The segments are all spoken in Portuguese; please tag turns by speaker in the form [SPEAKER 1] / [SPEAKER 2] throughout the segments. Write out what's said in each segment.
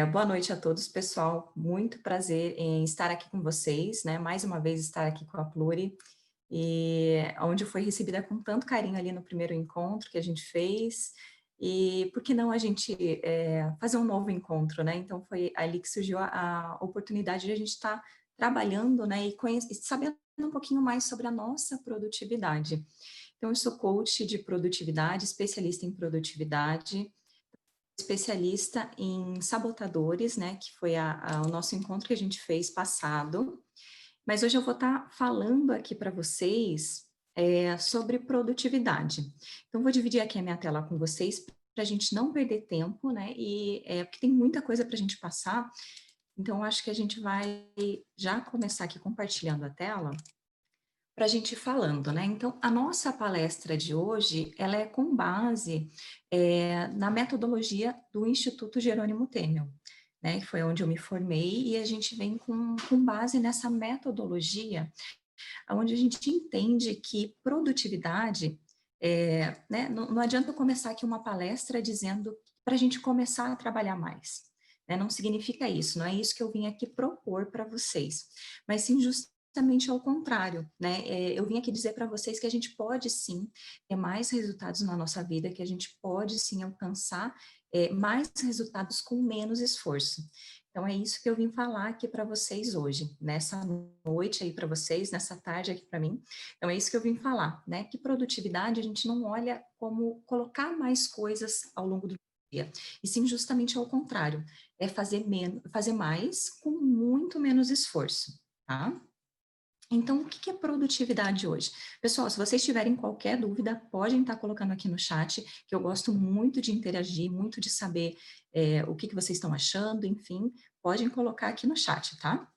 [SPEAKER 1] Boa noite a todos, pessoal. Muito prazer em estar aqui com vocês, né? Mais uma vez estar aqui com a Pluri, e onde foi recebida com tanto carinho ali no primeiro encontro que a gente fez. E por que não a gente fazer um novo encontro, né? Então foi ali que surgiu a oportunidade de a gente estar trabalhando, né? E sabendo um pouquinho mais sobre a nossa produtividade. Então, eu sou coach de produtividade, especialista em produtividade, especialista em sabotadores, né, que foi o nosso encontro que a gente fez passado. Mas hoje eu vou estar falando aqui para vocês sobre produtividade. Então, vou dividir aqui a minha tela com vocês para a gente não perder tempo, né? Porque tem muita coisa para a gente passar. Então, acho que a gente vai já começar aqui compartilhando a tela para a gente ir falando, né? Então, a nossa palestra de hoje, ela é com base na metodologia do Instituto Jerônimo Temel, né? Que foi onde eu me formei, e a gente vem com base nessa metodologia, onde a gente entende que produtividade, né? Não adianta eu começar aqui uma palestra dizendo para a gente começar a trabalhar mais, né? Não significa isso, não é isso que eu vim aqui propor para vocês, mas sim justamente ao contrário, né? Eu vim aqui dizer para vocês que a gente pode sim ter mais resultados na nossa vida, que a gente pode sim alcançar mais resultados com menos esforço. Então, é isso que eu vim falar aqui para vocês hoje, nessa noite aí para vocês, nessa tarde aqui para mim. Então, é isso que eu vim falar, né? Que produtividade a gente não olha como colocar mais coisas ao longo do dia, e sim justamente ao contrário, é fazer mais com muito menos esforço, tá? Então, o que é produtividade hoje? Pessoal, se vocês tiverem qualquer dúvida, podem estar colocando aqui no chat, que eu gosto muito de interagir, muito de saber o que vocês estão achando, enfim, podem colocar aqui no chat, tá?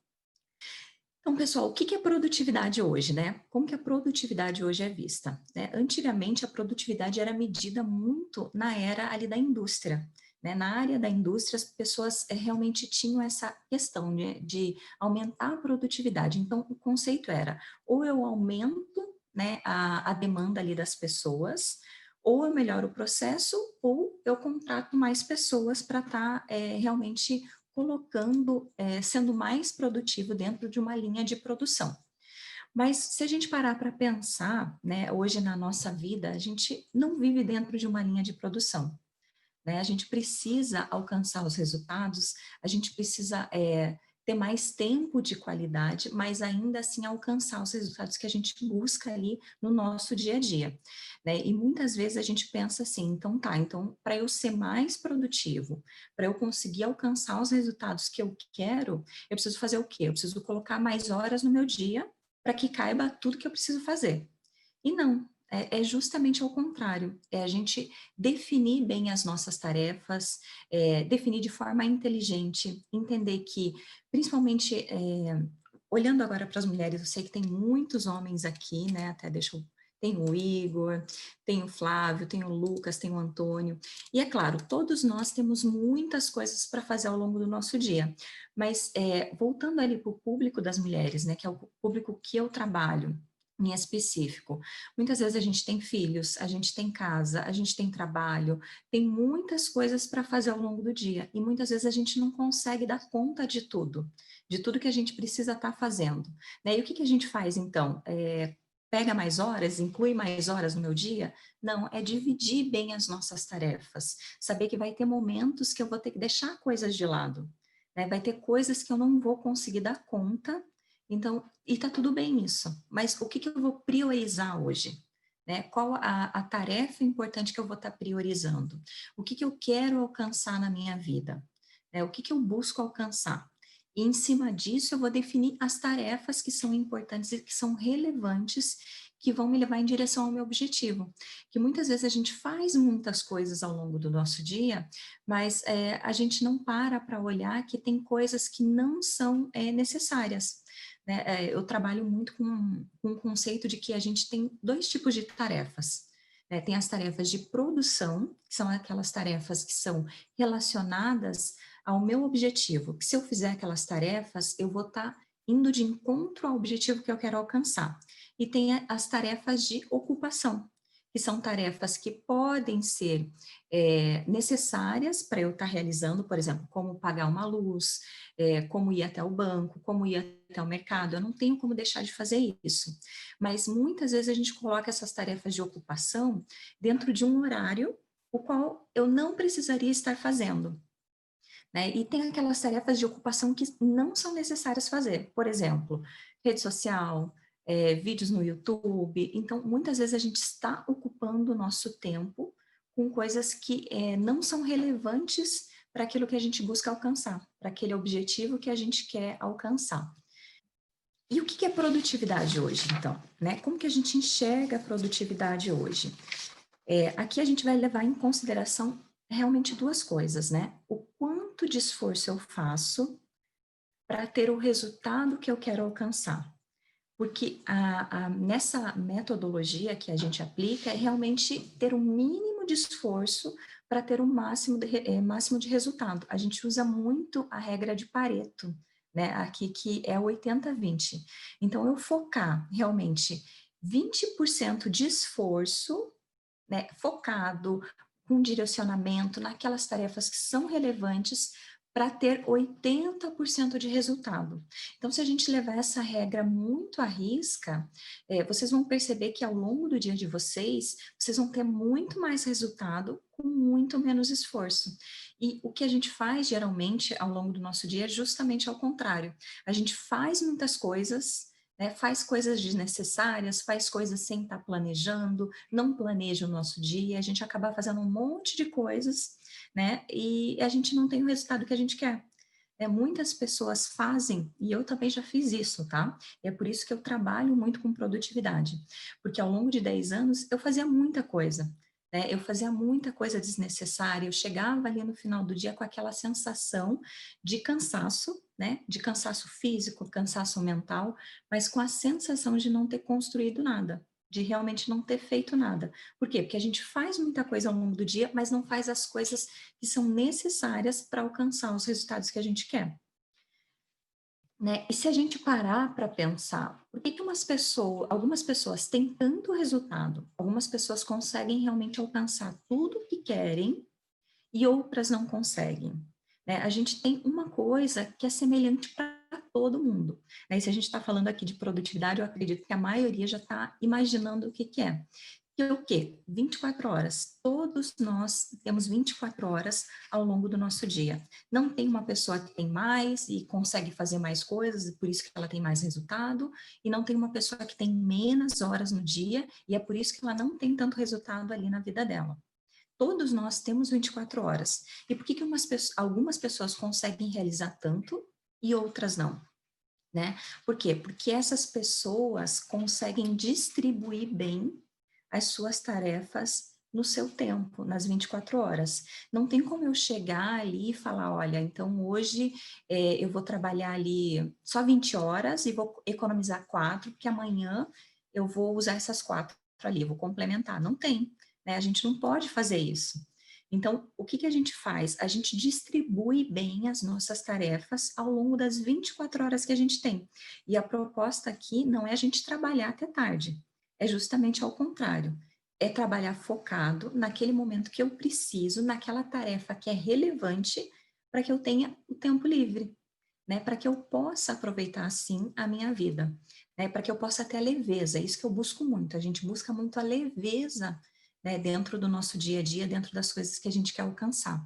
[SPEAKER 1] Então, pessoal, o que é produtividade hoje, né? Como que a produtividade hoje é vista, né? Antigamente, a produtividade era medida muito na era ali da indústria, né? Na área da indústria, as pessoas realmente tinham essa questão, né, de aumentar a produtividade. Então, o conceito era, ou eu aumento, né, a demanda ali das pessoas, ou eu melhoro o processo, ou eu contrato mais pessoas para estar realmente colocando, sendo mais produtivo dentro de uma linha de produção. Mas se a gente parar para pensar, né, hoje na nossa vida, a gente não vive dentro de uma linha de produção, né? A gente precisa alcançar os resultados, a gente precisa ter mais tempo de qualidade, mas ainda assim alcançar os resultados que a gente busca ali no nosso dia a dia, né? E muitas vezes a gente pensa assim, então tá, então para eu ser mais produtivo, para eu conseguir alcançar os resultados que eu quero, eu preciso fazer o quê? Eu preciso colocar mais horas no meu dia para que caiba tudo que eu preciso fazer. E não, é justamente ao contrário, é a gente definir bem as nossas tarefas, definir de forma inteligente, entender que, principalmente, olhando agora para as mulheres, eu sei que tem muitos homens aqui, né, até deixa eu... Tem o Igor, tem o Flávio, tem o Lucas, tem o Antônio. E é claro, todos nós temos muitas coisas para fazer ao longo do nosso dia. Mas voltando ali para o público das mulheres, né, que é o público que eu trabalho, em específico. Muitas vezes a gente tem filhos, a gente tem casa, a gente tem trabalho, tem muitas coisas para fazer ao longo do dia, e muitas vezes a gente não consegue dar conta de tudo que a gente precisa estar fazendo, né? E o que a gente faz então? Pega mais horas, inclui mais horas no meu dia? Não, é dividir bem as nossas tarefas, saber que vai ter momentos que eu vou ter que deixar coisas de lado, né? Vai ter coisas que eu não vou conseguir dar conta, então, e tá tudo bem isso, mas o que eu vou priorizar hoje? Né? Qual a tarefa importante que eu vou estar priorizando? O que eu quero alcançar na minha vida? Né? O que eu busco alcançar? E em cima disso eu vou definir as tarefas que são importantes e que são relevantes, que vão me levar em direção ao meu objetivo. Que muitas vezes a gente faz muitas coisas ao longo do nosso dia, mas a gente não para olhar que tem coisas que não são necessárias, né? Eu trabalho muito com o conceito de que a gente tem dois tipos de tarefas, né? Tem as tarefas de produção, que são aquelas tarefas que são relacionadas ao meu objetivo, que se eu fizer aquelas tarefas, eu vou estar indo de encontro ao objetivo que eu quero alcançar. E tem as tarefas de ocupação, que são tarefas que podem ser necessárias para eu estar realizando, por exemplo, como pagar uma luz, como ir até o banco, como ir até o mercado, eu não tenho como deixar de fazer isso. Mas muitas vezes a gente coloca essas tarefas de ocupação dentro de um horário o qual eu não precisaria estar fazendo, né? E tem aquelas tarefas de ocupação que não são necessárias fazer, por exemplo, rede social, vídeos no YouTube. Então, muitas vezes a gente está ocupando o nosso tempo com coisas que não são relevantes para aquilo que a gente busca alcançar, para aquele objetivo que a gente quer alcançar. E o que é produtividade hoje, então? Né? Como que a gente enxerga a produtividade hoje? Aqui a gente vai levar em consideração realmente duas coisas, né? O quanto de esforço eu faço para ter o resultado que eu quero alcançar. Porque nessa metodologia que a gente aplica é realmente ter o mínimo de esforço para ter o máximo de resultado. A gente usa muito a regra de Pareto, né? Aqui que é 80-20. Então, eu focar realmente 20% de esforço, né, focado, com direcionamento naquelas tarefas que são relevantes para ter 80% de resultado. Então, se a gente levar essa regra muito à risca, vocês vão perceber que ao longo do dia de vocês, vocês vão ter muito mais resultado com muito menos esforço. E o que a gente faz geralmente ao longo do nosso dia é justamente ao contrário. A gente faz muitas coisas, né, faz coisas desnecessárias, faz coisas sem estar planejando, não planeja o nosso dia, a gente acaba fazendo um monte de coisas, né, e a gente não tem o resultado que a gente quer. Muitas pessoas fazem, e eu também já fiz isso, tá? É por isso que eu trabalho muito com produtividade, porque ao longo de 10 anos eu fazia muita coisa, né? Eu fazia muita coisa desnecessária, eu chegava ali no final do dia com aquela sensação de cansaço, né? De cansaço físico, cansaço mental, mas com a sensação de não ter construído nada, de realmente não ter feito nada. Por quê? Porque a gente faz muita coisa ao longo do dia, mas não faz as coisas que são necessárias para alcançar os resultados que a gente quer. Né? E se a gente parar para pensar, por que algumas pessoas têm tanto resultado, algumas pessoas conseguem realmente alcançar tudo o que querem e outras não conseguem? Né? A gente tem uma coisa que é semelhante para todo mundo. Né? E se a gente está falando aqui de produtividade, eu acredito que a maioria já está imaginando o que, que é. Que é o quê? 24 horas. Todos nós temos 24 horas ao longo do nosso dia. Não tem uma pessoa que tem mais e consegue fazer mais coisas, e por isso que ela tem mais resultado, e não tem uma pessoa que tem menos horas no dia, e é por isso que ela não tem tanto resultado ali na vida dela. Todos nós temos 24 horas. E por que, que algumas pessoas conseguem realizar tanto e outras não? Né? Por quê? Porque essas pessoas conseguem distribuir bem as suas tarefas no seu tempo, nas 24 horas. Não tem como eu chegar ali e falar, olha, então hoje eu vou trabalhar ali só 20 horas e vou economizar 4, porque amanhã eu vou usar essas 4 ali, vou complementar. Não tem, né? A gente não pode fazer isso. Então, o que, que a gente faz? A gente distribui bem as nossas tarefas ao longo das 24 horas que a gente tem. E a proposta aqui não é a gente trabalhar até tarde, é justamente ao contrário. É trabalhar focado naquele momento que eu preciso, naquela tarefa que é relevante para que eu tenha o tempo livre, né? Para que eu possa aproveitar, assim, a minha vida, né? Para que eu possa ter a leveza, é isso que eu busco muito. A gente busca muito a leveza, né, dentro do nosso dia a dia, dentro das coisas que a gente quer alcançar.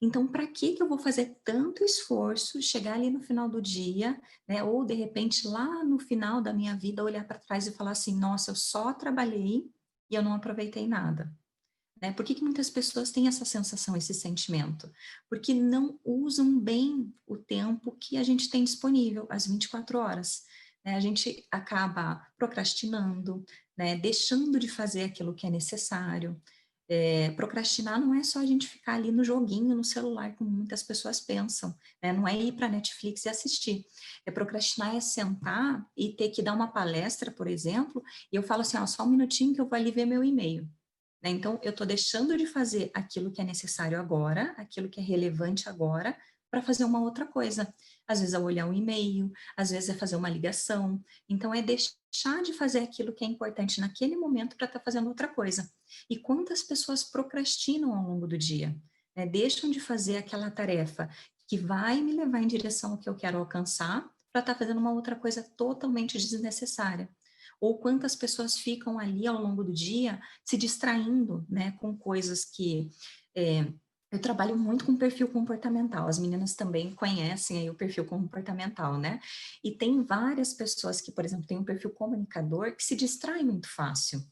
[SPEAKER 1] Então, para que eu vou fazer tanto esforço, chegar ali no final do dia, né, ou de repente lá no final da minha vida, olhar para trás e falar assim, nossa, eu só trabalhei e eu não aproveitei nada. Né? Por que muitas pessoas têm essa sensação, esse sentimento? Porque não usam bem o tempo que a gente tem disponível, as 24 horas. Né? A gente acaba procrastinando, né? Deixando de fazer aquilo que é necessário. Procrastinar não é só a gente ficar ali no joguinho, no celular, como muitas pessoas pensam. Né? Não é ir para a Netflix e assistir. Procrastinar é sentar e ter que dar uma palestra, por exemplo, e eu falo assim, ó, só um minutinho que eu vou ali ver meu e-mail. Né? Então, eu estou deixando de fazer aquilo que é necessário agora, aquilo que é relevante agora, para fazer uma outra coisa. Às vezes é olhar um e-mail, às vezes é fazer uma ligação. Então, é deixar de fazer aquilo que é importante naquele momento para estar fazendo outra coisa. E quantas pessoas procrastinam ao longo do dia, né? Deixam de fazer aquela tarefa que vai me levar em direção ao que eu quero alcançar para estar fazendo uma outra coisa totalmente desnecessária. Ou quantas pessoas ficam ali ao longo do dia se distraindo, né, com coisas que eu trabalho muito com perfil comportamental, as meninas também conhecem aí o perfil comportamental, né? E tem várias pessoas que, por exemplo, têm um perfil comunicador que se distrai muito fácil,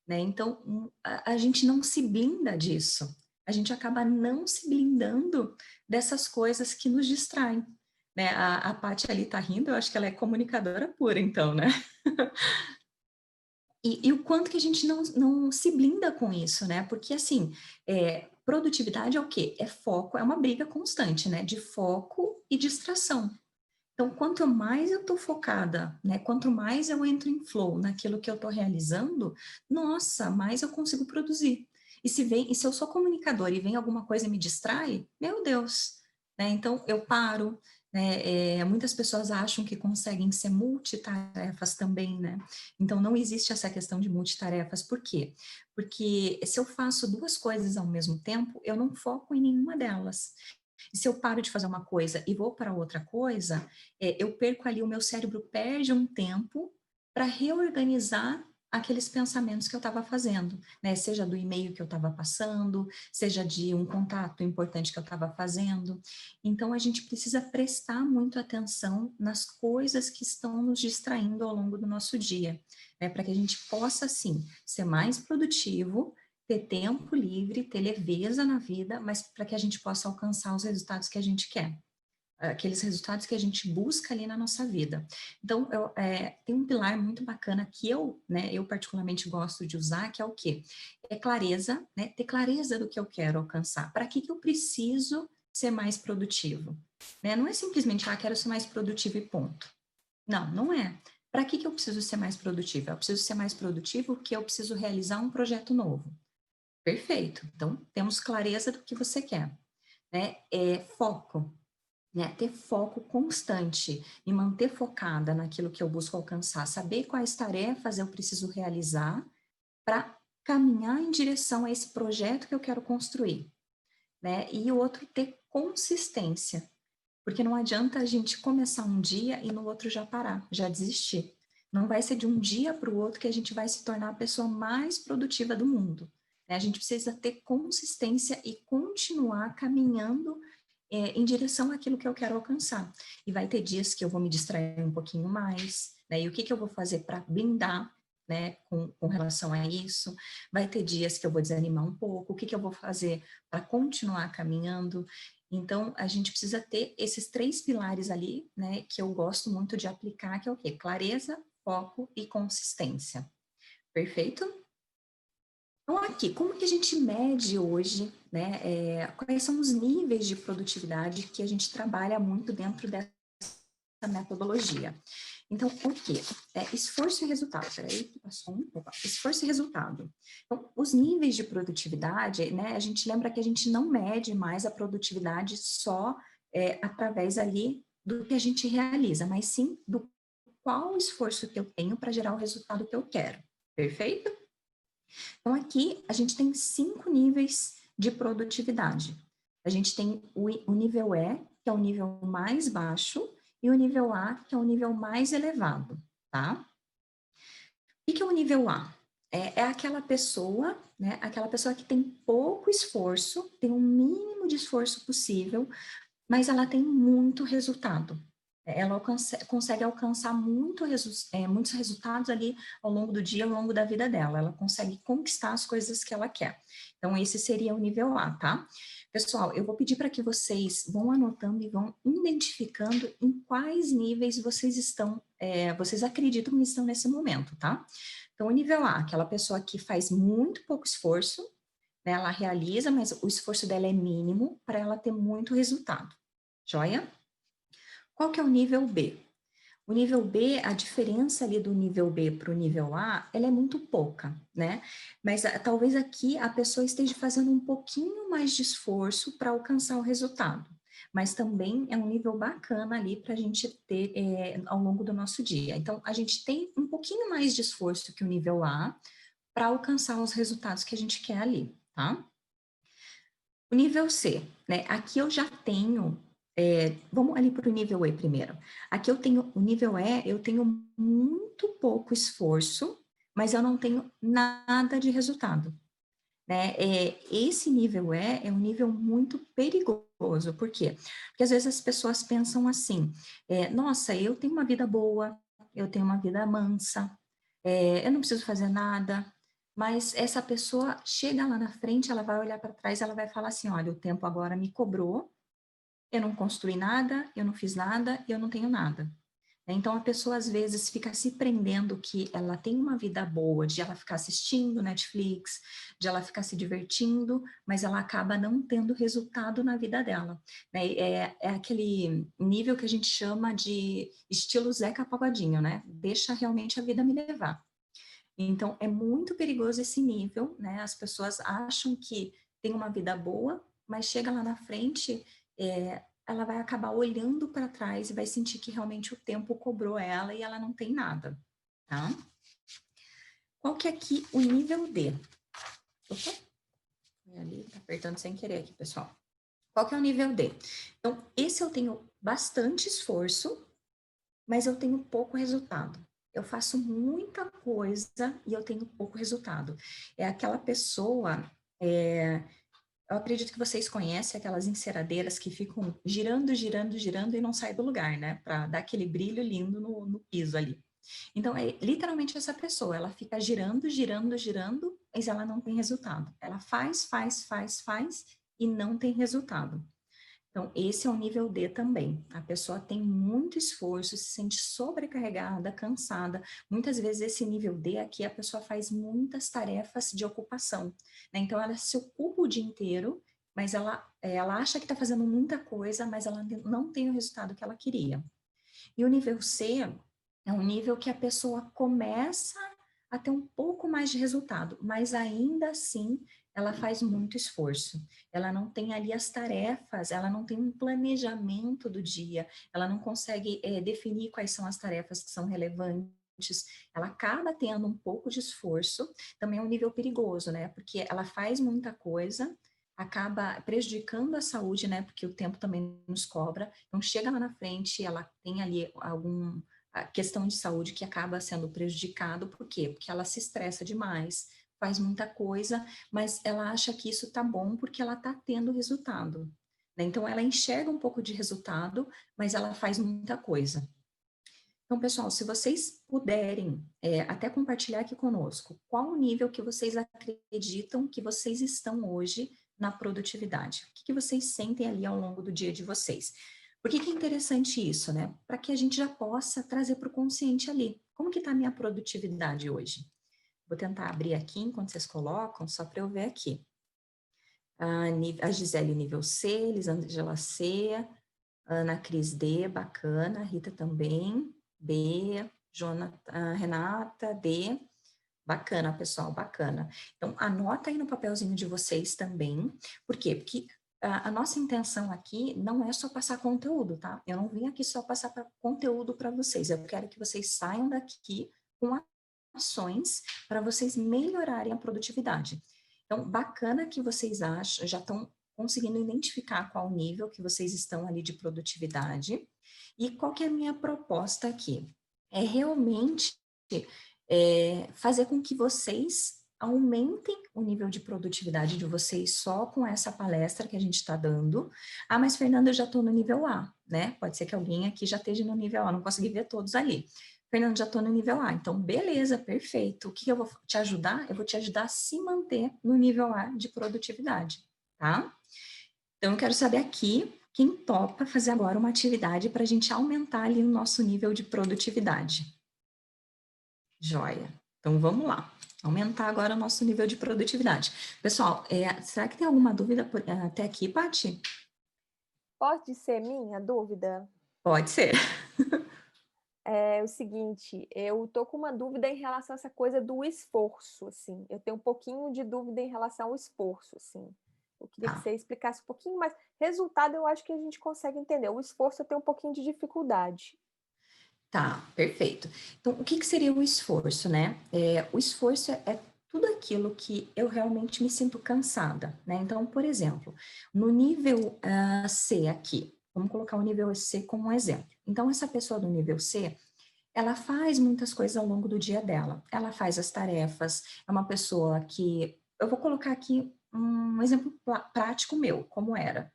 [SPEAKER 1] né? Então, a gente não se blinda disso, a gente acaba não se blindando dessas coisas que nos distraem, né? A Paty ali tá rindo, eu acho que ela é comunicadora pura, então, né? E o quanto que a gente não se blinda com isso, né? Porque, assim, produtividade é o quê? É foco, é uma briga constante, né? De foco e distração. Então, quanto mais eu estou focada, né? Quanto mais eu entro em flow naquilo que eu estou realizando, nossa, mais eu consigo produzir. E se eu sou comunicadora e vem alguma coisa e me distrai, meu Deus, né? Então eu paro, né? Muitas pessoas acham que conseguem ser multitarefas também, né? Então não existe essa questão de multitarefas. Por quê? Porque se eu faço duas coisas ao mesmo tempo, eu não foco em nenhuma delas. E se eu paro de fazer uma coisa e vou para outra coisa, eu perco ali, o meu cérebro perde um tempo para reorganizar aqueles pensamentos que eu estava fazendo, né? Seja do e-mail que eu estava passando, seja de um contato importante que eu estava fazendo. Então, a gente precisa prestar muito atenção nas coisas que estão nos distraindo ao longo do nosso dia, né? Para que a gente possa, sim, ser mais produtivo, ter tempo livre, ter leveza na vida, mas para que a gente possa alcançar os resultados que a gente quer, aqueles resultados que a gente busca ali na nossa vida. Então, tem um pilar muito bacana que eu particularmente gosto de usar, que é o quê? É clareza, né? Ter clareza do que eu quero alcançar. Para que eu preciso ser mais produtivo? Né? Não é simplesmente, quero ser mais produtivo e ponto. Não, não é. Para que eu preciso ser mais produtivo? Eu preciso ser mais produtivo porque eu preciso realizar um projeto novo. Perfeito. Então, temos clareza do que você quer, né? Foco, né? Ter foco constante, me manter focada naquilo que eu busco alcançar, saber quais tarefas eu preciso realizar para caminhar em direção a esse projeto que eu quero construir, né? E o outro, ter consistência, porque não adianta a gente começar um dia e no outro já parar, já desistir. Não vai ser de um dia para o outro que a gente vai se tornar a pessoa mais produtiva do mundo, né? A gente precisa ter consistência e continuar caminhando em direção àquilo que eu quero alcançar. E vai ter dias que eu vou me distrair um pouquinho mais, né? E o que, que eu vou fazer para blindar, né, com relação a isso? Vai ter dias que eu vou desanimar um pouco, o que, que eu vou fazer para continuar caminhando? Então, a gente precisa ter esses três pilares ali, né, que eu gosto muito de aplicar, que é o quê? Clareza, foco e consistência. Perfeito? Então, aqui, como que a gente mede hoje, né, quais são os níveis de produtividade que a gente trabalha muito dentro dessa metodologia? Então, o quê? Esforço e resultado. Peraí, passou um. Opa, esforço e resultado. Então, os níveis de produtividade, né, a gente lembra que a gente não mede mais a produtividade só através ali do que a gente realiza, mas sim do qual esforço que eu tenho para gerar o resultado que eu quero. Perfeito? Então, aqui a gente tem 5 níveis de produtividade. A gente tem o nível E, que é o nível mais baixo, e o nível A, que é o nível mais elevado, tá? O que é o nível A? É aquela pessoa, né? Aquela pessoa que tem pouco esforço, tem o mínimo de esforço possível, mas ela tem muito resultado. Ela consegue alcançar muitos resultados ali ao longo do dia, ao longo da vida dela. Ela consegue conquistar as coisas que ela quer. Então, esse seria o nível A, tá? Pessoal, eu vou pedir para que vocês vão anotando e vão identificando em quais níveis vocês estão, vocês acreditam que estão nesse momento, tá? Então, o nível A, aquela pessoa que faz muito pouco esforço, né? Ela realiza, mas o esforço dela é mínimo para ela ter muito resultado. Joia? Qual que é o nível B? O nível B, a diferença ali do nível B para o nível A, ela é muito pouca, né? Mas talvez aqui a pessoa esteja fazendo um pouquinho mais de esforço para alcançar o resultado. mas também é um nível bacana ali para a gente ter ao longo do nosso dia. Então, a gente tem um pouquinho mais de esforço que o nível A para alcançar os resultados que a gente quer ali, tá? O nível C, né? Aqui eu já tenho, vamos ali para o nível E primeiro. Aqui eu tenho, o nível E, eu tenho muito pouco esforço, mas eu não tenho nada de resultado, né? Esse nível é um nível muito perigoso. Por quê? Porque às vezes as pessoas pensam assim, nossa, eu tenho uma vida boa, eu tenho uma vida mansa, eu não preciso fazer nada, mas essa pessoa chega lá na frente, ela vai olhar para trás, ela vai falar assim, olha, o tempo agora me cobrou, eu não construí nada, eu não fiz nada, eu não tenho nada. Então, a pessoa às vezes fica se prendendo que ela tem uma vida boa, de ela ficar assistindo Netflix, de ela ficar se divertindo, mas ela acaba não tendo resultado na vida dela, né? É aquele nível que a gente chama de estilo Zeca Pagodinho, né? Deixa realmente a vida me levar. Então, é muito perigoso esse nível, né? As pessoas acham que tem uma vida boa, mas chega lá na frente, ela vai acabar olhando para trás e vai sentir que realmente o tempo cobrou ela e ela não tem nada, tá? Qual que é aqui o nível D? Opa, foi ali, tá apertando sem querer aqui, pessoal. Qual que é o nível D? Então, esse eu tenho bastante esforço, mas eu tenho pouco resultado. Eu faço muita coisa e eu tenho pouco resultado. É aquela pessoa, eu acredito que vocês conhecem aquelas enceradeiras que ficam girando, girando, girando e não saem do lugar, né? Para dar aquele brilho lindo no piso ali. Então, é literalmente essa pessoa, ela fica girando, girando, girando, mas ela não tem resultado. Ela faz, faz, faz, faz e não tem resultado. Então, esse é o nível D também. A pessoa tem muito esforço, se sente sobrecarregada, cansada. Muitas vezes, esse nível D aqui, a pessoa faz muitas tarefas de ocupação, né? Então, ela se ocupa o dia inteiro, mas ela acha que está fazendo muita coisa, mas ela não tem o resultado que ela queria. E o nível C é um nível que a pessoa começa a ter um pouco mais de resultado, mas ainda assim ela faz muito esforço. Ela não tem ali as tarefas, ela não tem um planejamento do dia, ela não consegue definir quais são as tarefas que são relevantes. Ela acaba tendo um pouco de esforço, também é um nível perigoso, né? Porque ela faz muita coisa, acaba prejudicando a saúde, né? Porque o tempo também nos cobra. Então, chega lá na frente, ela tem ali alguma questão de saúde que acaba sendo prejudicado. Por quê? Porque ela se estressa demais, faz muita coisa, mas ela acha que isso tá bom porque ela tá tendo resultado, né? Então, ela enxerga um pouco de resultado, mas ela faz muita coisa. Então, pessoal, se vocês puderem até compartilhar aqui conosco, qual o nível que vocês acreditam que vocês estão hoje na produtividade? O que vocês sentem ali ao longo do dia de vocês? Por que é interessante isso, né? Para que a gente já possa trazer para o consciente ali. Como que está a minha produtividade hoje? Vou tentar abrir aqui enquanto vocês colocam, só para eu ver aqui. A Gisele nível C, Elisângela C, Ana Cris D, bacana, Rita também, B, Renata, D, bacana, pessoal, bacana. Então, anota aí no papelzinho de vocês também, por quê? Porque a nossa intenção aqui não é só passar conteúdo, tá? Eu não vim aqui só passar conteúdo para vocês, eu quero que vocês saiam daqui com ações para vocês melhorarem a produtividade. Então, bacana que vocês acham, já estão conseguindo identificar qual nível que vocês estão ali de produtividade. E qual que é a minha proposta aqui? É realmente fazer com que vocês aumentem o nível de produtividade de vocês só com essa palestra que a gente está dando. Ah, mas Fernanda, eu já estou no nível A, né? Pode ser que alguém aqui já esteja no nível A, não consegui ver todos ali. Fernanda, já estou no nível A, então beleza, perfeito. O que eu vou te ajudar? Eu vou te ajudar a se manter no nível A de produtividade, tá? Então, eu quero saber aqui quem topa fazer agora uma atividade para a gente aumentar ali o nosso nível de produtividade. Joia. Então, vamos lá. Aumentar agora o nosso nível de produtividade. Pessoal, será que tem alguma dúvida até aqui, Paty?
[SPEAKER 2] Pode ser minha dúvida?
[SPEAKER 1] Pode ser.
[SPEAKER 2] É o seguinte, eu tô com uma dúvida em relação a essa coisa do esforço, assim. Eu tenho um pouquinho de dúvida em relação ao esforço, assim. Eu queria que
[SPEAKER 1] Tá.
[SPEAKER 2] você explicasse um pouquinho mais. Resultado eu acho que a gente consegue entender, o esforço eu tenho um pouquinho de dificuldade.
[SPEAKER 1] Tá, perfeito. Então, o que que seria o esforço, né? O esforço é tudo aquilo que eu realmente me sinto cansada, né? Então, por exemplo, no nível C aqui, vamos colocar o nível C como um exemplo. Então, essa pessoa do nível C, ela faz muitas coisas ao longo do dia dela. Ela faz as tarefas, é uma pessoa que. Eu vou colocar aqui um exemplo prático meu, como era.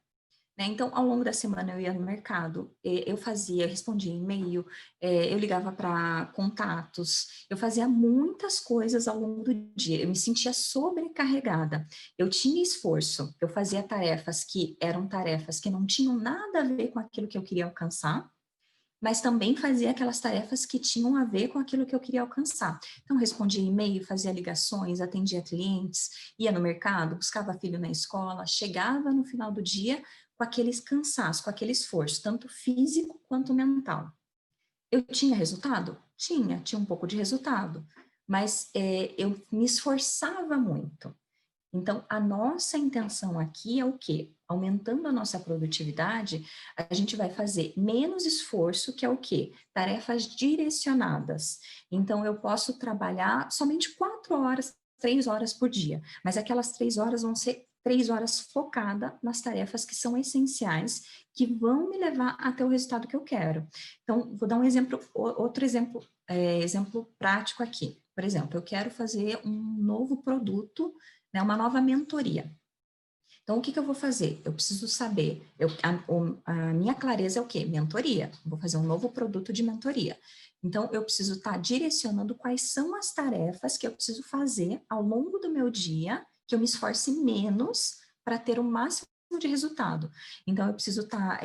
[SPEAKER 1] Né? Então, ao longo da semana eu ia no mercado, eu fazia, respondia e-mail, eu ligava para contatos, eu fazia muitas coisas ao longo do dia, eu me sentia sobrecarregada, eu tinha esforço, eu fazia tarefas que eram tarefas que não tinham nada a ver com aquilo que eu queria alcançar, mas também fazia aquelas tarefas que tinham a ver com aquilo que eu queria alcançar. Então, respondia e-mail, fazia ligações, atendia clientes, ia no mercado, buscava filho na escola, chegava no final do dia com aqueles cansaço, com aquele esforço, tanto físico quanto mental. Eu tinha resultado? Tinha um pouco de resultado, mas eu me esforçava muito. Então, a nossa intenção aqui é o quê? Aumentando a nossa produtividade, a gente vai fazer menos esforço, que é o quê? Tarefas direcionadas. Então, eu posso trabalhar somente 4 horas, 3 horas por dia, mas aquelas 3 horas vão ser 3 horas focada nas tarefas que são essenciais, que vão me levar até o resultado que eu quero. Então, vou dar um exemplo, outro exemplo, exemplo prático aqui. Por exemplo, eu quero fazer um novo produto, né, uma nova mentoria. Então, o que que eu vou fazer? Eu preciso saber, a minha clareza é o quê? Mentoria. Vou fazer um novo produto de mentoria. Então, eu preciso estar direcionando quais são as tarefas que eu preciso fazer ao longo do meu dia, que eu me esforce menos para ter o máximo de resultado. Então, eu preciso estar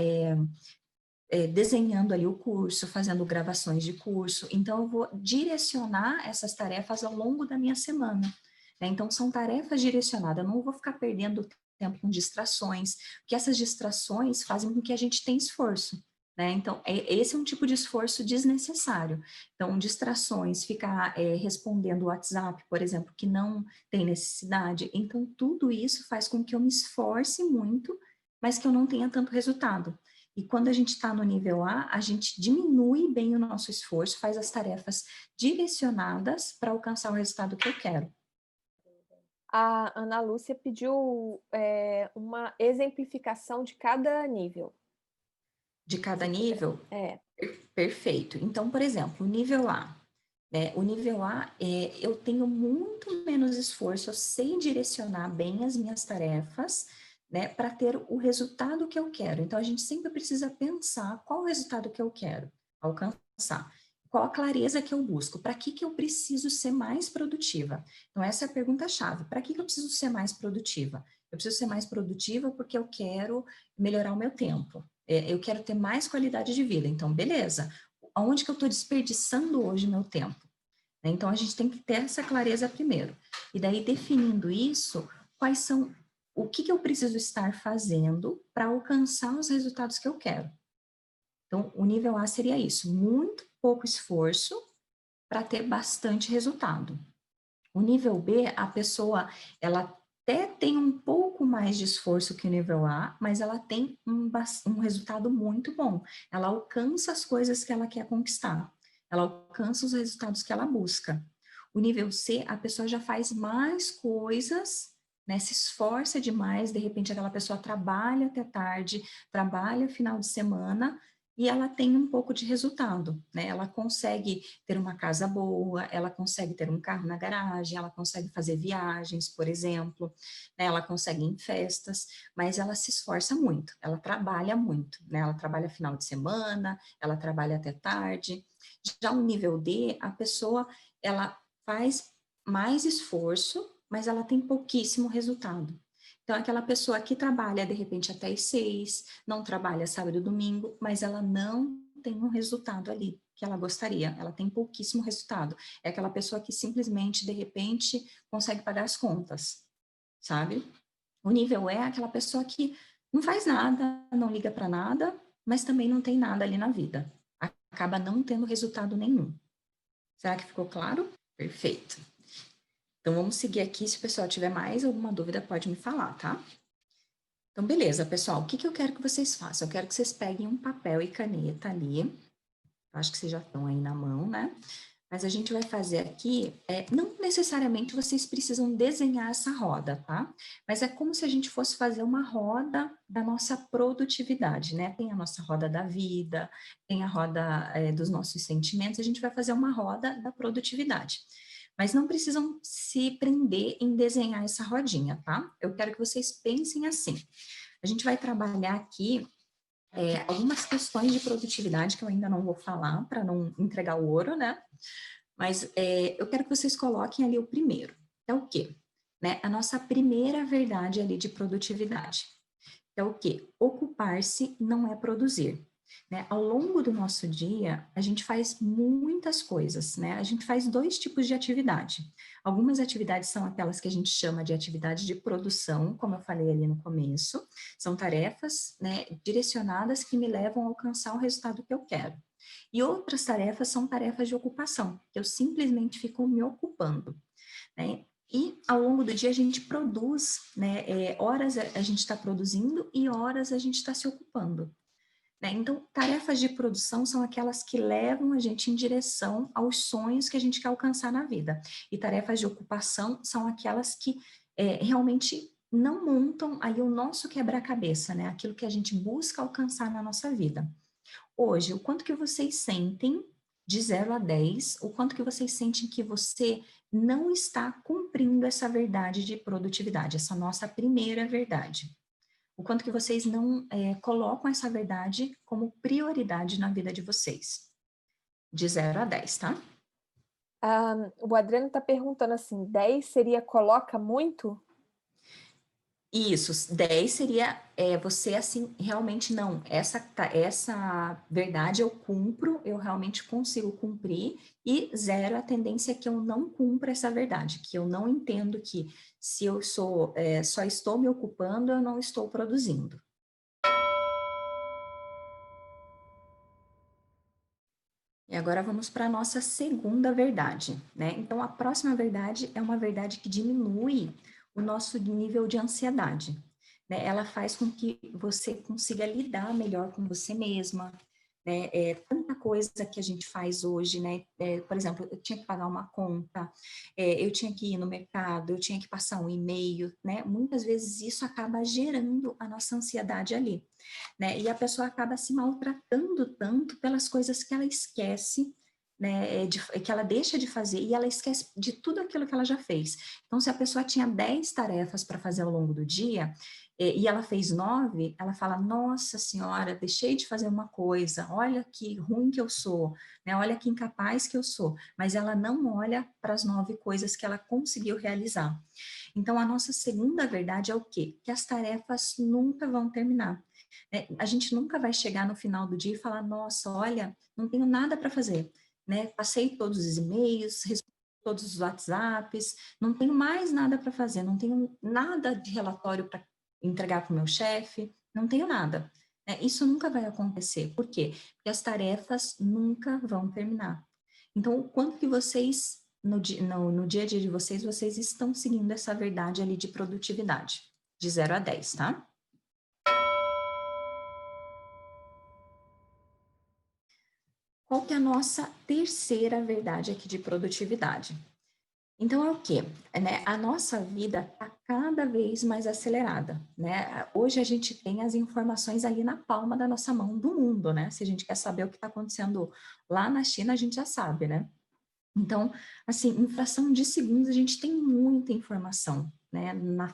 [SPEAKER 1] desenhando ali o curso, fazendo gravações de curso. Então, eu vou direcionar essas tarefas ao longo da minha semana. Né? Então, são tarefas direcionadas. Eu não vou ficar perdendo tempo com distrações, porque essas distrações fazem com que a gente tenha esforço. Né? Então, esse é um tipo de esforço desnecessário. Então, distrações, ficar respondendo o WhatsApp, por exemplo, que não tem necessidade. Então, tudo isso faz com que eu me esforce muito, mas que eu não tenha tanto resultado. E quando a gente está no nível A, a gente diminui bem o nosso esforço, faz as tarefas direcionadas para alcançar o resultado que eu quero.
[SPEAKER 2] A Ana Lúcia pediu, uma exemplificação de cada nível.
[SPEAKER 1] De cada
[SPEAKER 2] Se puder.
[SPEAKER 1] nível,
[SPEAKER 2] É.
[SPEAKER 1] perfeito. Então, por exemplo, o nível A. Né? O nível A, eu tenho muito menos esforço, eu sei direcionar bem as minhas tarefas, né, para ter o resultado que eu quero. Então, a gente sempre precisa pensar qual o resultado que eu quero alcançar, qual a clareza que eu busco, para que eu preciso ser mais produtiva. Então, essa é a pergunta-chave. Para que eu preciso ser mais produtiva? Eu preciso ser mais produtiva porque eu quero melhorar o meu tempo. Eu quero ter mais qualidade de vida. Então, beleza. Onde que eu estou desperdiçando hoje meu tempo? Né? Então, a gente tem que ter essa clareza primeiro. E daí, definindo isso, quais são, o que eu preciso estar fazendo para alcançar os resultados que eu quero. Então, o nível A seria isso, muito pouco esforço para ter bastante resultado. O nível B, a pessoa, ela até tem um pouco mais de esforço que o nível A, mas ela tem um resultado muito bom. Ela alcança as coisas que ela quer conquistar. Ela alcança os resultados que ela busca. O nível C, a pessoa já faz mais coisas, né, se esforça demais, de repente aquela pessoa trabalha até tarde, trabalha final de semana, e ela tem um pouco de resultado, né? Ela consegue ter uma casa boa, ela consegue ter um carro na garagem, ela consegue fazer viagens, por exemplo, né? Ela consegue ir em festas, mas ela se esforça muito, ela trabalha muito, né? Ela trabalha final de semana, ela trabalha até tarde. Já o nível D, a pessoa, ela faz mais esforço, mas ela tem pouquíssimo resultado. Então, aquela pessoa que trabalha, de repente, até às 6, não trabalha sábado e domingo, mas ela não tem um resultado ali que ela gostaria, ela tem pouquíssimo resultado. É aquela pessoa que simplesmente, de repente, consegue pagar as contas, sabe? O nível é aquela pessoa que não faz nada, não liga para nada, mas também não tem nada ali na vida. Acaba não tendo resultado nenhum. Será que ficou claro? Perfeito. Então, vamos seguir aqui. Se o pessoal tiver mais alguma dúvida, pode me falar, tá? Então, beleza, pessoal, o que que eu quero que vocês façam? Eu quero que vocês peguem um papel e caneta ali, acho que vocês já estão aí na mão, né? Mas a gente vai fazer aqui, não necessariamente vocês precisam desenhar essa roda, tá? Mas é como se a gente fosse fazer uma roda da nossa produtividade, né? Tem a nossa roda da vida, tem a roda, dos nossos sentimentos, a gente vai fazer uma roda da produtividade. Mas não precisam se prender em desenhar essa rodinha, tá? Eu quero que vocês pensem assim. A gente vai trabalhar aqui algumas questões de produtividade que eu ainda não vou falar para não entregar o ouro, né? Mas eu quero que vocês coloquem ali o primeiro. É o quê? Né? A nossa primeira verdade ali de produtividade. É o quê? Ocupar-se não é produzir. Né? Ao longo do nosso dia, a gente faz muitas coisas, né? A gente faz dois tipos de atividade. Algumas atividades são aquelas que a gente chama de atividade de produção, como eu falei ali no começo, são tarefas, né, direcionadas que me levam a alcançar o resultado que eu quero. E outras tarefas são tarefas de ocupação, que eu simplesmente fico me ocupando, né? E ao longo do dia a gente produz, né? Horas a gente está produzindo e horas a gente está se ocupando. Né? Então, tarefas de produção são aquelas que levam a gente em direção aos sonhos que a gente quer alcançar na vida. E tarefas de ocupação são aquelas que realmente não montam aí o nosso quebra-cabeça, né? Aquilo que a gente busca alcançar na nossa vida. Hoje, o quanto que vocês sentem, de 0 a 10, o quanto que vocês sentem que você não está cumprindo essa verdade de produtividade, essa nossa primeira verdade. O quanto que vocês não colocam essa verdade como prioridade na vida de vocês. De 0 a 10, tá?
[SPEAKER 2] O Adriano está perguntando assim, 10 seria coloca muito?
[SPEAKER 1] Isso, 10 seria você assim, realmente não, essa verdade eu cumpro, eu realmente consigo cumprir, e 0, a tendência é que eu não cumpra essa verdade, que eu não entendo que se eu só estou me ocupando, eu não estou produzindo. E agora vamos para a nossa segunda verdade, né? Então, a próxima verdade é uma verdade que diminui o nosso nível de ansiedade, né? Ela faz com que você consiga lidar melhor com você mesma, né? Tanta coisa que a gente faz hoje, né? Por exemplo, eu tinha que pagar uma conta, eu tinha que ir no mercado, eu tinha que passar um e-mail, né? Muitas vezes isso acaba gerando a nossa ansiedade ali, né? E a pessoa acaba se maltratando tanto pelas coisas que ela esquece, né, que ela deixa de fazer, e ela esquece de tudo aquilo que ela já fez. Então, se a pessoa tinha 10 tarefas para fazer ao longo do dia, e ela fez 9, ela fala, nossa senhora, deixei de fazer uma coisa, olha que ruim que eu sou, né, olha que incapaz que eu sou, mas ela não olha para as 9 coisas que ela conseguiu realizar. Então, a nossa segunda verdade é o quê? Que as tarefas nunca vão terminar. A gente nunca vai chegar no final do dia e falar, nossa, olha, não tenho nada para fazer, né? Passei todos os e-mails, respondi todos os WhatsApps, não tenho mais nada para fazer, não tenho nada de relatório para entregar para o meu chefe, não tenho nada. Isso nunca vai acontecer. Por quê? Porque as tarefas nunca vão terminar. Então, o quanto que vocês, no dia a dia de vocês, vocês estão seguindo essa verdade ali de produtividade, de 0 a 10, tá? Qual que é a nossa terceira verdade aqui de produtividade? Então é o quê? A nossa vida está cada vez mais acelerada, né? Hoje a gente tem as informações ali na palma da nossa mão do mundo, né? Se a gente quer saber o que está acontecendo lá na China, a gente já sabe, né? Então, assim, em fração de segundos a gente tem muita informação, né,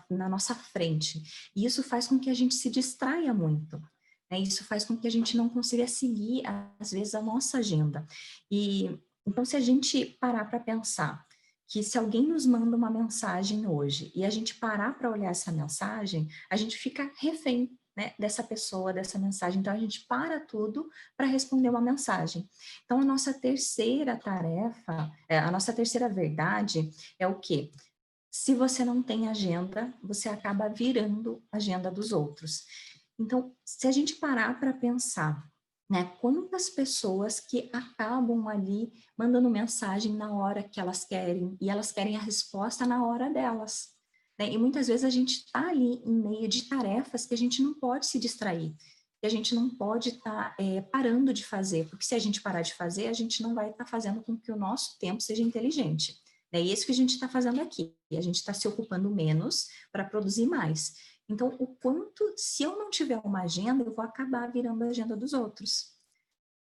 [SPEAKER 1] na nossa frente. E isso faz com que a gente se distraia muito. Né? Isso faz com que a gente não consiga seguir, às vezes, a nossa agenda. E então, se a gente parar para pensar que se alguém nos manda uma mensagem hoje e a gente parar para olhar essa mensagem, a gente fica refém, né, dessa pessoa, dessa mensagem. Então, a gente para tudo para responder uma mensagem. Então, a nossa terceira tarefa, a nossa terceira verdade é o quê? Se você não tem agenda, você acaba virando a agenda dos outros. Então, se a gente parar para pensar, né, quantas pessoas que acabam ali mandando mensagem na hora que elas querem, e elas querem a resposta na hora delas. né? E muitas vezes a gente está ali em meio de tarefas que a gente não pode se distrair, que a gente não pode estar parando de fazer, porque se a gente parar de fazer, a gente não vai estar fazendo com que o nosso tempo seja inteligente. É isso que a gente está fazendo aqui, a gente está se ocupando menos para produzir mais. Então, o quanto, se eu não tiver uma agenda, eu vou acabar virando a agenda dos outros.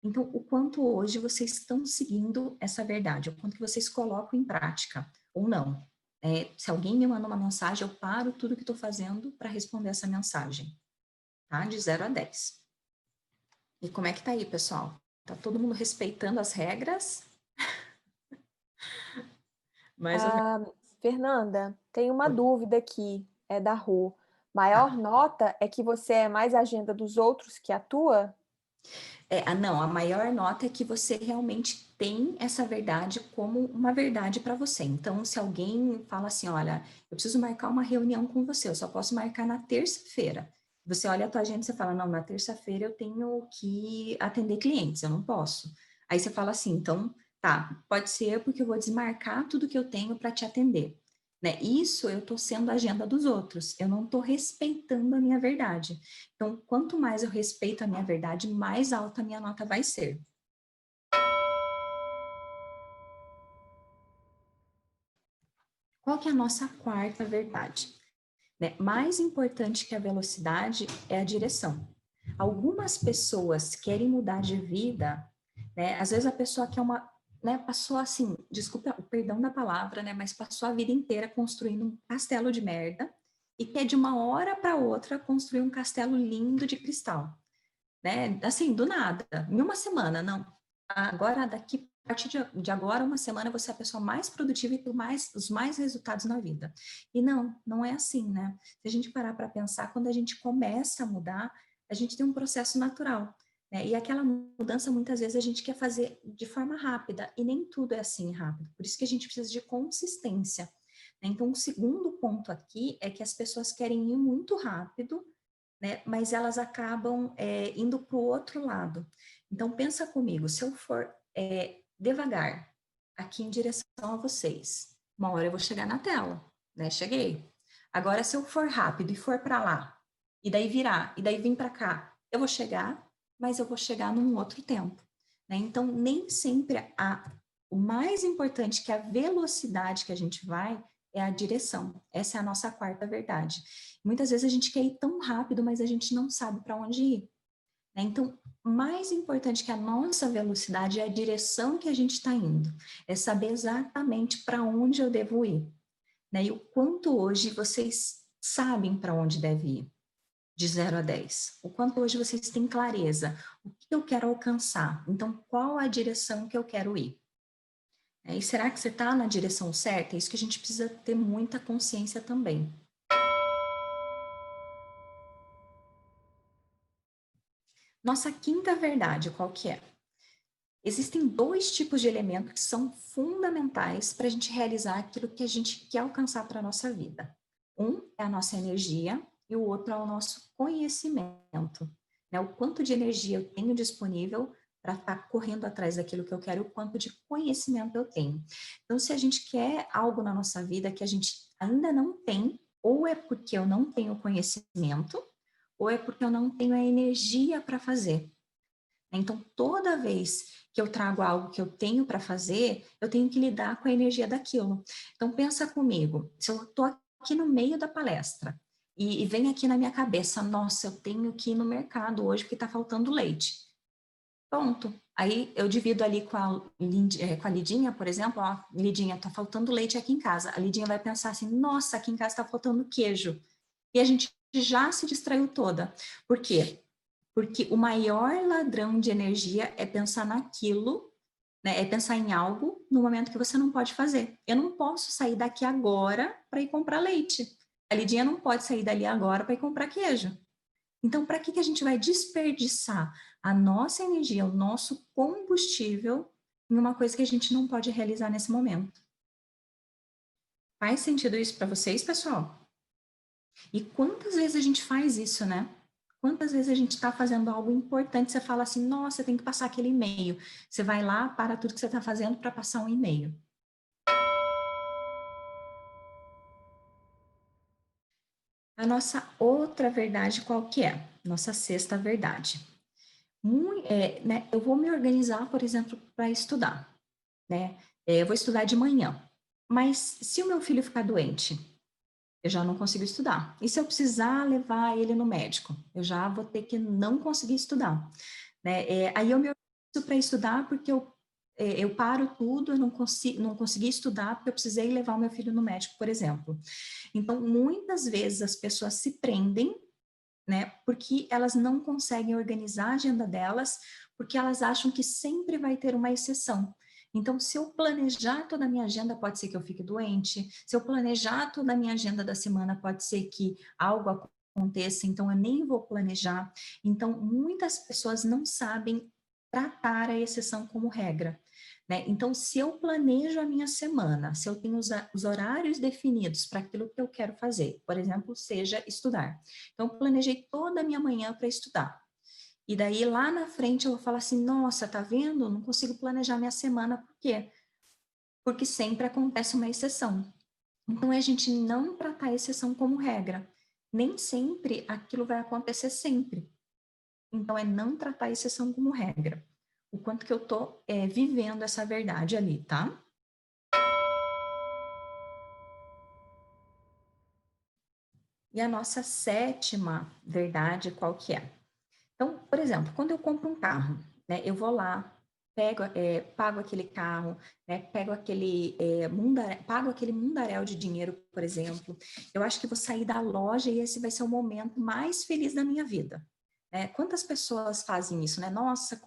[SPEAKER 1] Então, o quanto hoje vocês estão seguindo essa verdade, o quanto que vocês colocam em prática, ou não. Se alguém me manda uma mensagem, eu paro tudo que estou fazendo para responder essa mensagem, tá? De 0 a 10. E como é que tá aí, pessoal? Tá todo mundo respeitando as regras? Mais ou menos.
[SPEAKER 2] Ah, Fernanda, tem uma
[SPEAKER 1] Oi.
[SPEAKER 2] dúvida aqui, é da Rô. Maior
[SPEAKER 1] Tá.
[SPEAKER 2] nota é que você é mais agenda dos outros que a tua?
[SPEAKER 1] Não, a maior nota é que você realmente tem essa verdade como uma verdade para você. Então, se alguém fala assim, olha, eu preciso marcar uma reunião com você, eu só posso marcar na terça-feira. Você olha a tua agenda e você fala, não, na terça-feira eu tenho que atender clientes, eu não posso. Aí você fala assim, então, tá, pode ser porque eu vou desmarcar tudo que eu tenho para te atender. Né? Isso eu estou sendo a agenda dos outros, eu não estou respeitando a minha verdade. Então, quanto mais eu respeito a minha verdade, mais alta a minha nota vai ser. Qual que é a nossa quarta verdade? Né? Mais importante que a velocidade é a direção. Algumas pessoas querem mudar de vida, né? Às vezes a pessoa quer uma, né, passou assim, desculpa o perdão da palavra, né, mas passou a vida inteira construindo um castelo de merda e quer de uma hora para outra construir um castelo lindo de cristal. Né? Assim, do nada, em uma semana, não. Agora, daqui, a partir de agora, uma semana, você é a pessoa mais produtiva e ter os mais resultados na vida. E não, não é assim, né? Se a gente parar para pensar, quando a gente começa a mudar, a gente tem um processo natural. Né? E aquela mudança, muitas vezes, a gente quer fazer de forma rápida, e nem tudo é assim rápido. Por isso que a gente precisa de consistência. Né? Então, o segundo ponto aqui é que as pessoas querem ir muito rápido, né? Mas elas acabam indo para o outro lado. Então, pensa comigo, se eu for devagar aqui em direção a vocês, uma hora eu vou chegar na tela, né? Cheguei. Agora, se eu for rápido e for para lá, e daí virar, e daí vir para cá, eu vou chegar, mas eu vou chegar num outro tempo. Né? Então, nem sempre o mais importante que a velocidade que a gente vai é a direção. Essa é a nossa quarta verdade. Muitas vezes a gente quer ir tão rápido, mas a gente não sabe para onde ir. Né? Então, mais importante que a nossa velocidade é a direção que a gente está indo, é saber exatamente para onde eu devo ir. Né? E o quanto hoje vocês sabem para onde deve ir, de 0 a 10. O quanto hoje vocês têm clareza, o que eu quero alcançar, então qual a direção que eu quero ir. E será que você está na direção certa? É isso que a gente precisa ter muita consciência também. Nossa quinta verdade, qual que é? Existem dois tipos de elementos que são fundamentais para a gente realizar aquilo que a gente quer alcançar para a nossa vida. Um é a nossa energia e o outro é o nosso conhecimento. Né? O quanto de energia eu tenho disponível para estar correndo atrás daquilo que eu quero, o quanto de conhecimento eu tenho. Então, se a gente quer algo na nossa vida que a gente ainda não tem, ou é porque eu não tenho conhecimento, ou é porque eu não tenho a energia para fazer. Então, toda vez que eu trago algo que eu tenho para fazer, eu tenho que lidar com a energia daquilo. Então, pensa comigo, se eu estou aqui no meio da palestra e vem aqui na minha cabeça, nossa, eu tenho que ir no mercado hoje porque está faltando leite. Pronto. Aí eu divido ali com a Lidinha, por exemplo, ó, Lidinha, está faltando leite aqui em casa. A Lidinha vai pensar assim, nossa, aqui em casa está faltando queijo. E a gente já se distraiu toda. Por quê? Porque o maior ladrão de energia é pensar naquilo, né? É pensar em algo no momento que você não pode fazer. Eu não posso sair daqui agora para ir comprar leite. A Lidinha não pode sair dali agora para ir comprar queijo. Então, para que a gente vai desperdiçar a nossa energia, o nosso combustível em uma coisa que a gente não pode realizar nesse momento? Faz sentido isso para vocês, pessoal? E quantas vezes a gente faz isso, né? Quantas vezes a gente está fazendo algo importante, você fala assim, nossa, tem que passar aquele e-mail. Você vai lá, para tudo que você está fazendo para passar um e-mail. A nossa outra verdade qual que é? Nossa sexta verdade. Né, eu vou me organizar, por exemplo, para estudar, né? Eu vou estudar de manhã, mas se o meu filho ficar doente, eu já não consigo estudar. E se eu precisar levar ele no médico, eu já vou ter que não conseguir estudar, né? Aí eu me organizo para estudar porque eu paro tudo, eu não consegui estudar porque eu precisei levar o meu filho no médico, por exemplo. Então, muitas vezes as pessoas se prendem, né, porque elas não conseguem organizar a agenda delas, porque elas acham que sempre vai ter uma exceção. Então, se eu planejar toda a minha agenda, pode ser que eu fique doente. Se eu planejar toda a minha agenda da semana, pode ser que algo aconteça, então eu nem vou planejar. Então, muitas pessoas não sabem tratar a exceção como regra, né? Então, se eu planejo a minha semana, se eu tenho os horários definidos para aquilo que eu quero fazer, por exemplo, seja estudar. Então, eu planejei toda a minha manhã para estudar. E daí, lá na frente, eu vou falar assim, nossa, tá vendo? Não consigo planejar minha semana, por quê? Porque sempre acontece uma exceção. Então, é a gente não tratar a exceção como regra. Nem sempre aquilo vai acontecer sempre. Então, é não tratar a exceção como regra. O quanto que eu tô vivendo essa verdade ali, tá? E a nossa sétima verdade, qual que é? Então, por exemplo, quando eu compro um carro, né, eu vou lá, pago aquele carro, né, pago aquele mundaréu de dinheiro, por exemplo. Eu acho que vou sair da loja e esse vai ser o momento mais feliz da minha vida. Né? Quantas pessoas fazem isso, né? Nossa,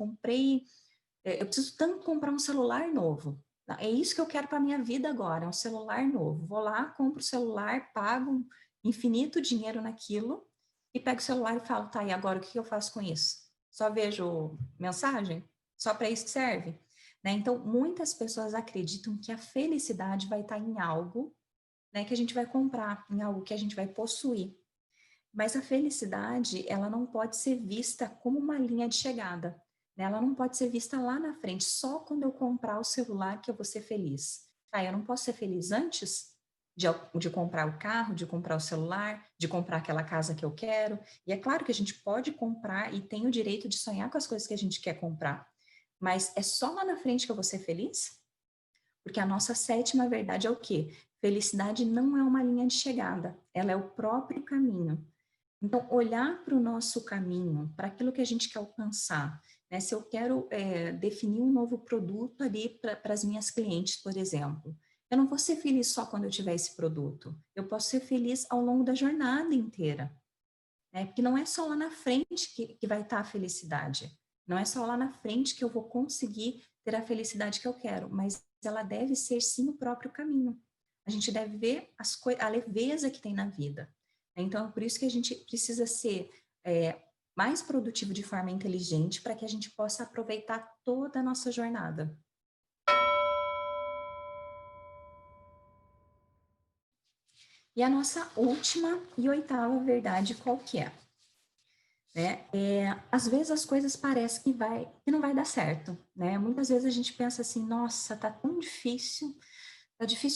[SPEAKER 1] eu preciso tanto comprar um celular novo. É isso que eu quero para minha vida agora, é um celular novo. Vou lá, compro o celular, pago infinito dinheiro naquilo e pego o celular e falo, tá, e agora o que eu faço com isso? Só vejo mensagem? Só para isso que serve? Né? Então, muitas pessoas acreditam que a felicidade vai estar em algo, né, que a gente vai comprar, em algo que a gente vai possuir. Mas a felicidade, ela não pode ser vista como uma linha de chegada, né? Ela não pode ser vista lá na frente, só quando eu comprar o celular que eu vou ser feliz. Ah, eu não posso ser feliz antes de comprar o carro, de comprar o celular, de comprar aquela casa que eu quero. E é claro que a gente pode comprar e tem o direito de sonhar com as coisas que a gente quer comprar. Mas é só lá na frente que eu vou ser feliz? Porque a nossa sétima verdade é o quê? Felicidade não é uma linha de chegada, ela é o próprio caminho. Então, olhar para o nosso caminho, para aquilo que a gente quer alcançar, né? Se eu quero definir um novo produto ali para as minhas clientes, por exemplo, eu não vou ser feliz só quando eu tiver esse produto. Eu posso ser feliz ao longo da jornada inteira, né? Porque não é só lá na frente que vai estar a felicidade. Não é só lá na frente que eu vou conseguir ter a felicidade que eu quero, mas ela deve ser sim o próprio caminho. A gente deve ver a leveza que tem na vida. Então, é por isso que a gente precisa ser mais produtivo de forma inteligente para que a gente possa aproveitar toda a nossa jornada. E a nossa última e oitava verdade, qual que é? Né? Às vezes as coisas parecem que não vai dar certo, né? Muitas vezes a gente pensa assim, nossa, tá difícil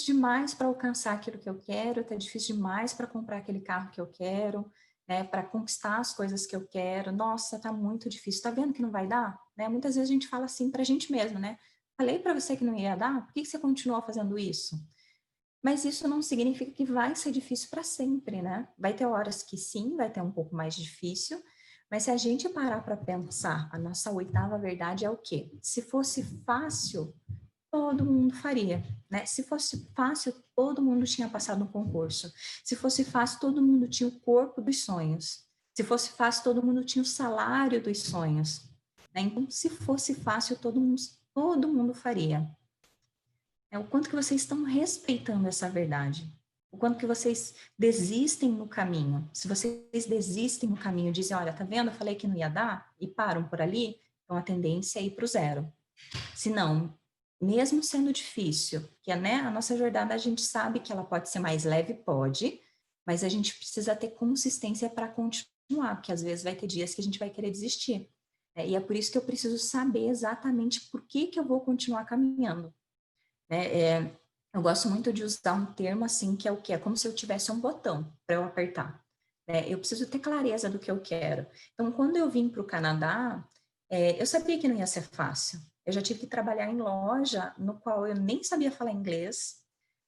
[SPEAKER 1] demais para alcançar aquilo que eu quero, tá difícil demais para comprar aquele carro que eu quero, né? Para conquistar as coisas que eu quero, nossa, tá muito difícil, tá vendo que não vai dar? Né? Muitas vezes a gente fala assim para a gente mesmo, né? Falei para você que não ia dar, por que você continua fazendo isso? Mas isso não significa que vai ser difícil para sempre, né? Vai ter horas que sim, vai ter um pouco mais difícil, mas se a gente parar para pensar, a nossa oitava verdade é o quê? Se fosse fácil, todo mundo faria, né? Se fosse fácil, todo mundo tinha passado no concurso. Se fosse fácil, todo mundo tinha o corpo dos sonhos. Se fosse fácil, todo mundo tinha o salário dos sonhos. Né? Então, se fosse fácil, todo mundo faria. É o quanto que vocês estão respeitando essa verdade. O quanto que vocês desistem no caminho. Se vocês desistem no caminho, dizem, olha, tá vendo? Eu falei que não ia dar e param por ali, então a tendência é ir para o zero. Se não, mesmo sendo difícil, que né, a nossa jornada a gente sabe que ela pode ser mais leve, pode, mas a gente precisa ter consistência para continuar, porque às vezes vai ter dias que a gente vai querer desistir. E é por isso que eu preciso saber exatamente por que eu vou continuar caminhando. Né? Eu gosto muito de usar um termo assim, que é o quê? É como se eu tivesse um botão para eu apertar. né? Eu preciso ter clareza do que eu quero. Então, quando eu vim para o Canadá, eu sabia que não ia ser fácil. Eu já tive que trabalhar em loja no qual eu nem sabia falar inglês,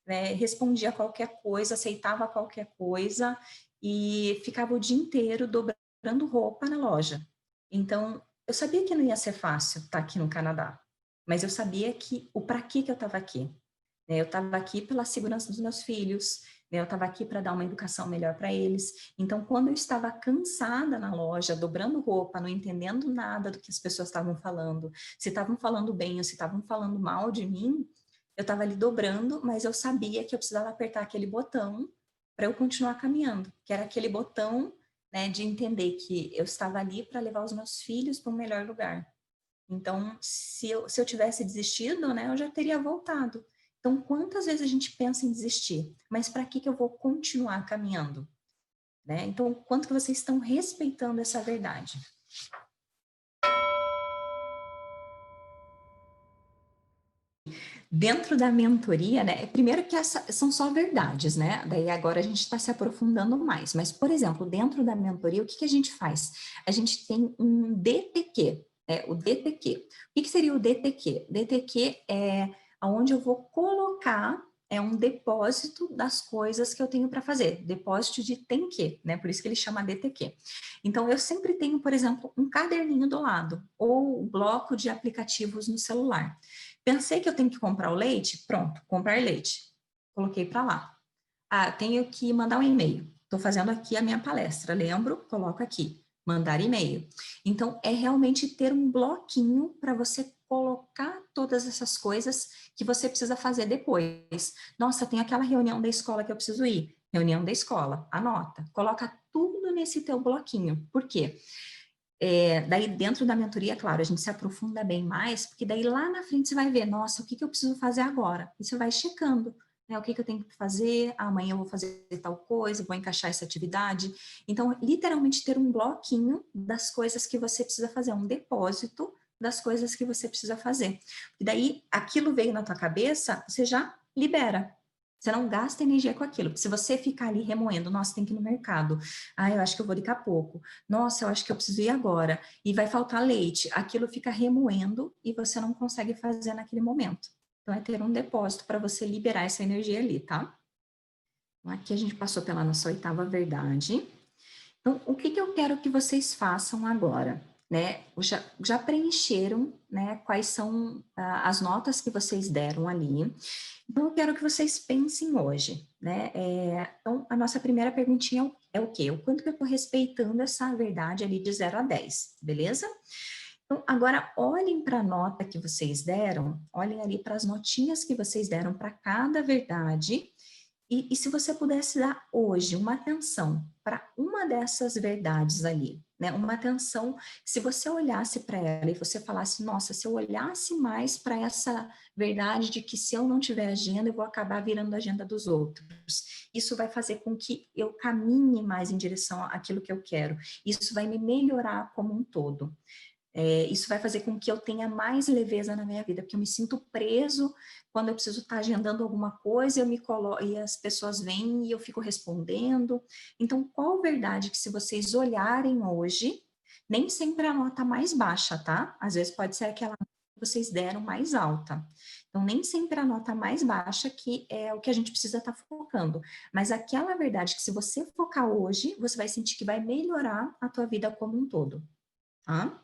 [SPEAKER 1] né? Respondia qualquer coisa, aceitava qualquer coisa e ficava o dia inteiro dobrando roupa na loja. Então, eu sabia que não ia ser fácil estar aqui no Canadá, mas eu sabia que o para que eu estava aqui, né? Eu estava aqui pela segurança dos meus filhos, né? Eu estava aqui para dar uma educação melhor para eles. Então, quando eu estava cansada na loja, dobrando roupa, não entendendo nada do que as pessoas estavam falando, se estavam falando bem ou se estavam falando mal de mim, eu estava ali dobrando, mas eu sabia que eu precisava apertar aquele botão para eu continuar caminhando, que era aquele botão, né, de entender que eu estava ali para levar os meus filhos para um melhor lugar. Então, se eu tivesse desistido, né, eu já teria voltado. Então, quantas vezes a gente pensa em desistir? Mas para que eu vou continuar caminhando? Né? Então, quanto que vocês estão respeitando essa verdade? Dentro da mentoria, né? Primeiro que são só verdades, né? Daí agora a gente está se aprofundando mais. Mas, por exemplo, dentro da mentoria, o que a gente faz? A gente tem um DTQ, o DTQ. O que seria o DTQ? DTQ é onde eu vou colocar um depósito das coisas que eu tenho para fazer, depósito de tem que, né? Por isso que ele chama DTQ. Então, eu sempre tenho, por exemplo, um caderninho do lado, ou um bloco de aplicativos no celular. Pensei que eu tenho que comprar o leite? Pronto, comprar leite. Coloquei para lá. Ah, tenho que mandar um e-mail. Estou fazendo aqui a minha palestra. Lembro? Coloco aqui. Mandar e-mail. Então, é realmente ter um bloquinho para você colocar todas essas coisas que você precisa fazer depois. Nossa, tem aquela reunião da escola que eu preciso ir. Reunião da escola. Anota. Coloca tudo nesse teu bloquinho. Por quê? Daí dentro da mentoria, claro, a gente se aprofunda bem mais, porque daí lá na frente você vai ver, nossa, o que eu preciso fazer agora? E você vai checando, né, o que eu tenho que fazer, amanhã eu vou fazer tal coisa, vou encaixar essa atividade. Então, literalmente ter um bloquinho das coisas que você precisa fazer, um depósito das coisas que você precisa fazer. E daí, aquilo veio na tua cabeça, você já libera. Você não gasta energia com aquilo. Se você ficar ali remoendo, nossa, tem que ir no mercado. Ah, eu acho que eu vou daqui a pouco. Nossa, eu acho que eu preciso ir agora. E vai faltar leite. Aquilo fica remoendo e você não consegue fazer naquele momento. Então, é ter um depósito para você liberar essa energia ali, tá? Então, aqui a gente passou pela nossa oitava verdade. Então, o que eu quero que vocês façam agora? Né? Já preencheram, né, quais são as notas que vocês deram ali. Então, eu quero que vocês pensem hoje, né? Então, a nossa primeira perguntinha é o quê? O quanto que eu estou respeitando essa verdade ali de 0 a 10, beleza? Então, agora olhem para a nota que vocês deram, olhem ali para as notinhas que vocês deram para cada verdade, e se você pudesse dar hoje uma atenção para uma dessas verdades ali, né? Uma atenção, se você olhasse para ela e você falasse, nossa, se eu olhasse mais para essa verdade de que se eu não tiver agenda, eu vou acabar virando a agenda dos outros. Isso vai fazer com que eu caminhe mais em direção àquilo que eu quero. Isso vai me melhorar como um todo. Isso vai fazer com que eu tenha mais leveza na minha vida, porque eu me sinto preso quando eu preciso estar agendando alguma coisa, e as pessoas vêm e eu fico respondendo. Então, qual verdade que se vocês olharem hoje, nem sempre a nota mais baixa, tá? Às vezes pode ser aquela nota que vocês deram mais alta. Então, nem sempre a nota mais baixa que é o que a gente precisa estar focando, mas aquela verdade que se você focar hoje, você vai sentir que vai melhorar a tua vida como um todo, tá?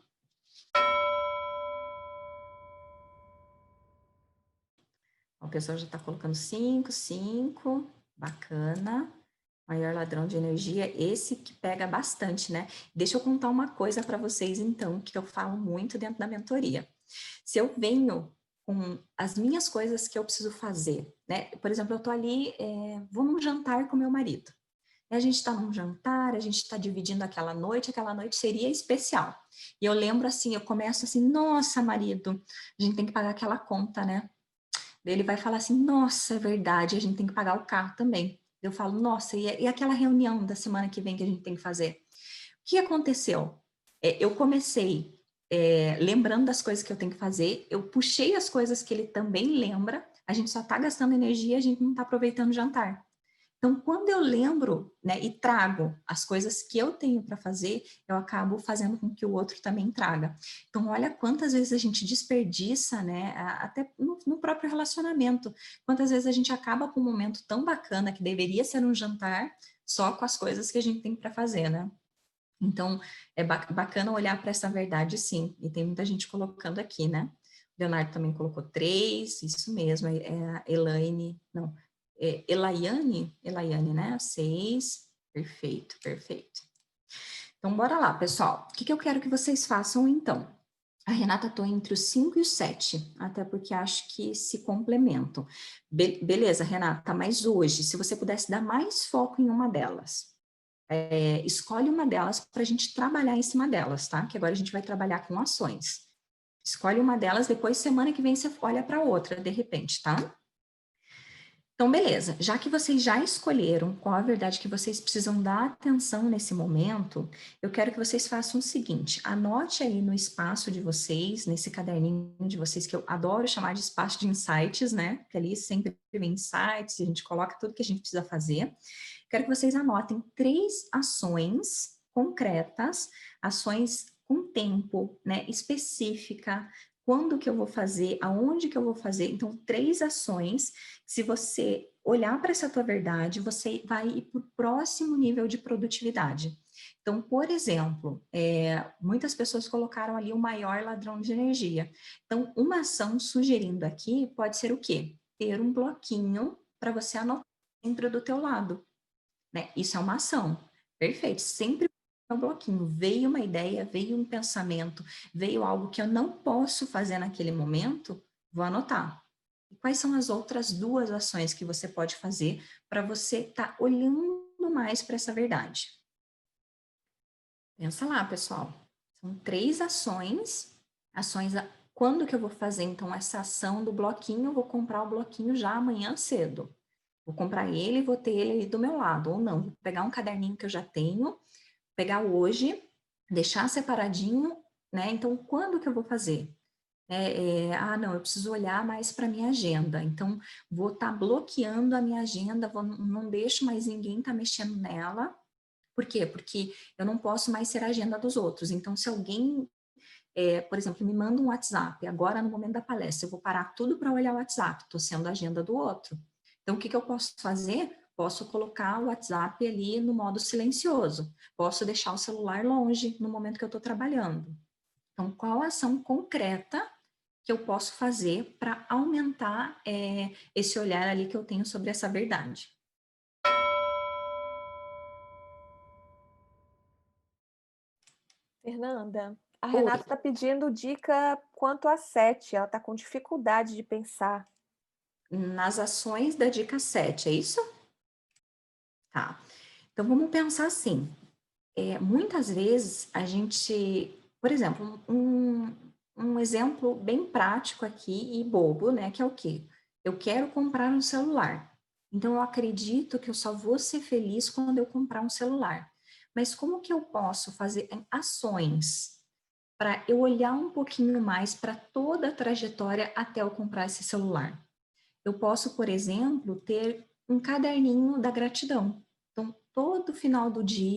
[SPEAKER 1] A pessoa já está colocando 5, 5, bacana. Maior ladrão de energia, esse que pega bastante, né? Deixa eu contar uma coisa para vocês, então, que eu falo muito dentro da mentoria. Se eu venho com as minhas coisas que eu preciso fazer, né? Por exemplo, eu tô ali, vou num jantar com meu marido. A gente está num jantar, a gente está dividindo aquela noite seria especial. E eu lembro assim, eu começo assim, nossa, marido, a gente tem que pagar aquela conta, né? Ele vai falar assim, nossa, é verdade, a gente tem que pagar o carro também. Eu falo, nossa, e aquela reunião da semana que vem que a gente tem que fazer? O que aconteceu? Eu comecei lembrando das coisas que eu tenho que fazer, eu puxei as coisas que ele também lembra, a gente só está gastando energia, a gente não está aproveitando o jantar. Então, quando eu lembro, né, e trago as coisas que eu tenho para fazer, eu acabo fazendo com que o outro também traga. Então, olha quantas vezes a gente desperdiça, né, até no próprio relacionamento. Quantas vezes a gente acaba com um momento tão bacana que deveria ser um jantar só com as coisas que a gente tem para fazer, né? Então, é bacana olhar para essa verdade, sim. E tem muita gente colocando aqui, né? O Leonardo também colocou 3, isso mesmo. É a Elaine, não, Elaiane, né? 6, perfeito, perfeito. Então, bora lá, pessoal. O que eu quero que vocês façam, então? A Renata estou entre os 5 e os 7, até porque acho que se complementam. Beleza, Renata, mas hoje, se você pudesse dar mais foco em uma delas, escolhe uma delas para a gente trabalhar em cima delas, tá? Que agora a gente vai trabalhar com ações. Escolhe uma delas, depois semana que vem você olha para outra, de repente, tá? Então, beleza. Já que vocês já escolheram qual a verdade que vocês precisam dar atenção nesse momento, eu quero que vocês façam o seguinte: anote aí no espaço de vocês, nesse caderninho de vocês, que eu adoro chamar de espaço de insights, né? Que ali sempre vem insights, a gente coloca tudo que a gente precisa fazer. Quero que vocês anotem 3 ações concretas, ações com tempo, né, específica, quando que eu vou fazer, aonde que eu vou fazer. Então, 3 ações. Se você olhar para essa tua verdade, você vai ir para o próximo nível de produtividade. Então, por exemplo, muitas pessoas colocaram ali o maior ladrão de energia. Então, uma ação sugerindo aqui pode ser o quê? Ter um bloquinho para você anotar sempre do teu lado, né? Isso é uma ação. Perfeito. Sempre um bloquinho. Veio uma ideia, veio um pensamento, veio algo que eu não posso fazer naquele momento, vou anotar. E quais são as outras 2 ações que você pode fazer para você estar olhando mais para essa verdade? Pensa lá, pessoal. São 3 ações. Quando que eu vou fazer, então, essa ação do bloquinho? Eu vou comprar o bloquinho já amanhã cedo. Vou comprar ele e vou ter ele ali do meu lado. Ou não, vou pegar um caderninho que eu já tenho, pegar hoje, deixar separadinho, né? Então, quando que eu vou fazer? Não, eu preciso olhar mais para minha agenda. Então, vou estar bloqueando a minha agenda, não deixo mais ninguém estar mexendo nela. Por quê? Porque eu não posso mais ser a agenda dos outros. Então, se alguém, por exemplo, me manda um WhatsApp, agora no momento da palestra, eu vou parar tudo para olhar o WhatsApp, estou sendo a agenda do outro. Então, o que eu posso fazer? Posso colocar o WhatsApp ali no modo silencioso. Posso deixar o celular longe no momento que eu estou trabalhando. Então, qual a ação concreta que eu posso fazer para aumentar esse olhar ali que eu tenho sobre essa verdade?
[SPEAKER 2] Fernanda, a
[SPEAKER 1] Oi,
[SPEAKER 2] Renata está pedindo dica quanto a 7. Ela está com dificuldade de pensar.
[SPEAKER 1] nas ações da dica 7, é isso? Tá. Então, vamos pensar assim. Muitas vezes a gente, por exemplo, um exemplo bem prático aqui e bobo, né? Que é o quê? Eu quero comprar um celular. Então, eu acredito que eu só vou ser feliz quando eu comprar um celular. Mas como que eu posso fazer ações para eu olhar um pouquinho mais para toda a trajetória até eu comprar esse celular? Eu posso, por exemplo, ter um caderninho da gratidão. Então, todo final do dia,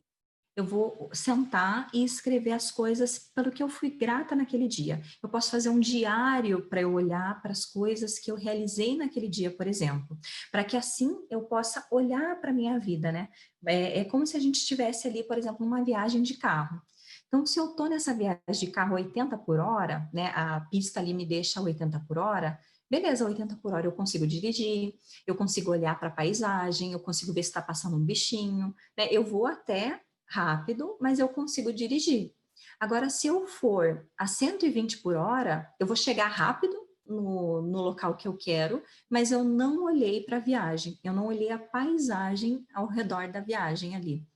[SPEAKER 1] eu vou sentar e escrever as coisas pelo que eu fui grata naquele dia. Eu posso fazer um diário para eu olhar para as coisas que eu realizei naquele dia, por exemplo, para que assim eu possa olhar para a minha vida, né? É como se a gente estivesse ali, por exemplo, numa viagem de carro. Então, se eu estou nessa viagem de carro 80 por hora, né? A pista ali me deixa 80 por hora. Beleza, 80 por hora eu consigo dirigir, eu consigo olhar para a paisagem, eu consigo ver se está passando um bichinho, né? Eu vou até rápido, mas eu consigo dirigir. Agora, se eu for a 120 por hora, eu vou chegar rápido no local que eu quero, mas eu não olhei para a viagem, eu não olhei a paisagem ao redor da viagem ali.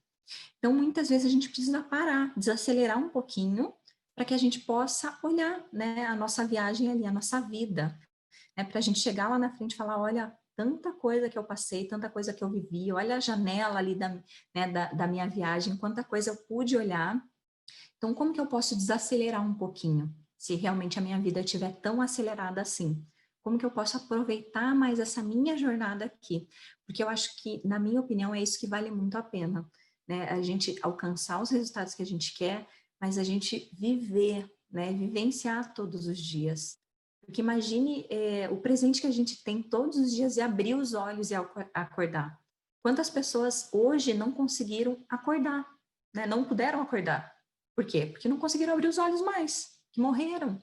[SPEAKER 1] Então, muitas vezes a gente precisa parar, desacelerar um pouquinho, para que a gente possa olhar, né, a nossa viagem ali, a nossa vida, né, para a gente chegar lá na frente e falar, olha, tanta coisa que eu passei, tanta coisa que eu vivi, olha a janela ali da minha viagem, quanta coisa eu pude olhar. Então, como que eu posso desacelerar um pouquinho, se realmente a minha vida estiver tão acelerada assim? como que eu posso aproveitar mais essa minha jornada aqui? Porque eu acho que, na minha opinião, é isso que vale muito a pena, né? A gente alcançar os resultados que a gente quer, mas a gente viver, né? Vivenciar todos os dias. Porque imagine o presente que a gente tem todos os dias e abrir os olhos e acordar. Quantas pessoas hoje não conseguiram acordar, né? Não puderam acordar. Por quê? Porque não conseguiram abrir os olhos mais, que morreram.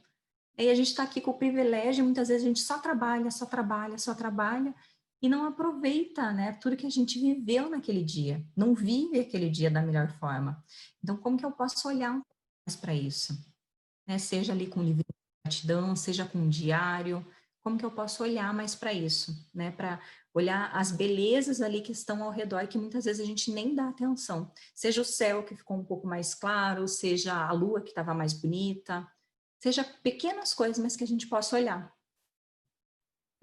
[SPEAKER 1] Aí a gente está aqui com o privilégio, muitas vezes a gente só trabalha, só trabalha, só trabalha, e não aproveita, né, tudo que a gente viveu naquele dia, não vive aquele dia da melhor forma. Então, como que eu posso olhar um pouco mais para isso? Né? Seja ali com livro de gratidão, seja com um diário, como que eu posso olhar mais para isso, né? Para olhar as belezas ali que estão ao redor, que muitas vezes a gente nem dá atenção. Seja o céu que ficou um pouco mais claro, seja a lua que estava mais bonita, seja pequenas coisas, mas que a gente possa olhar.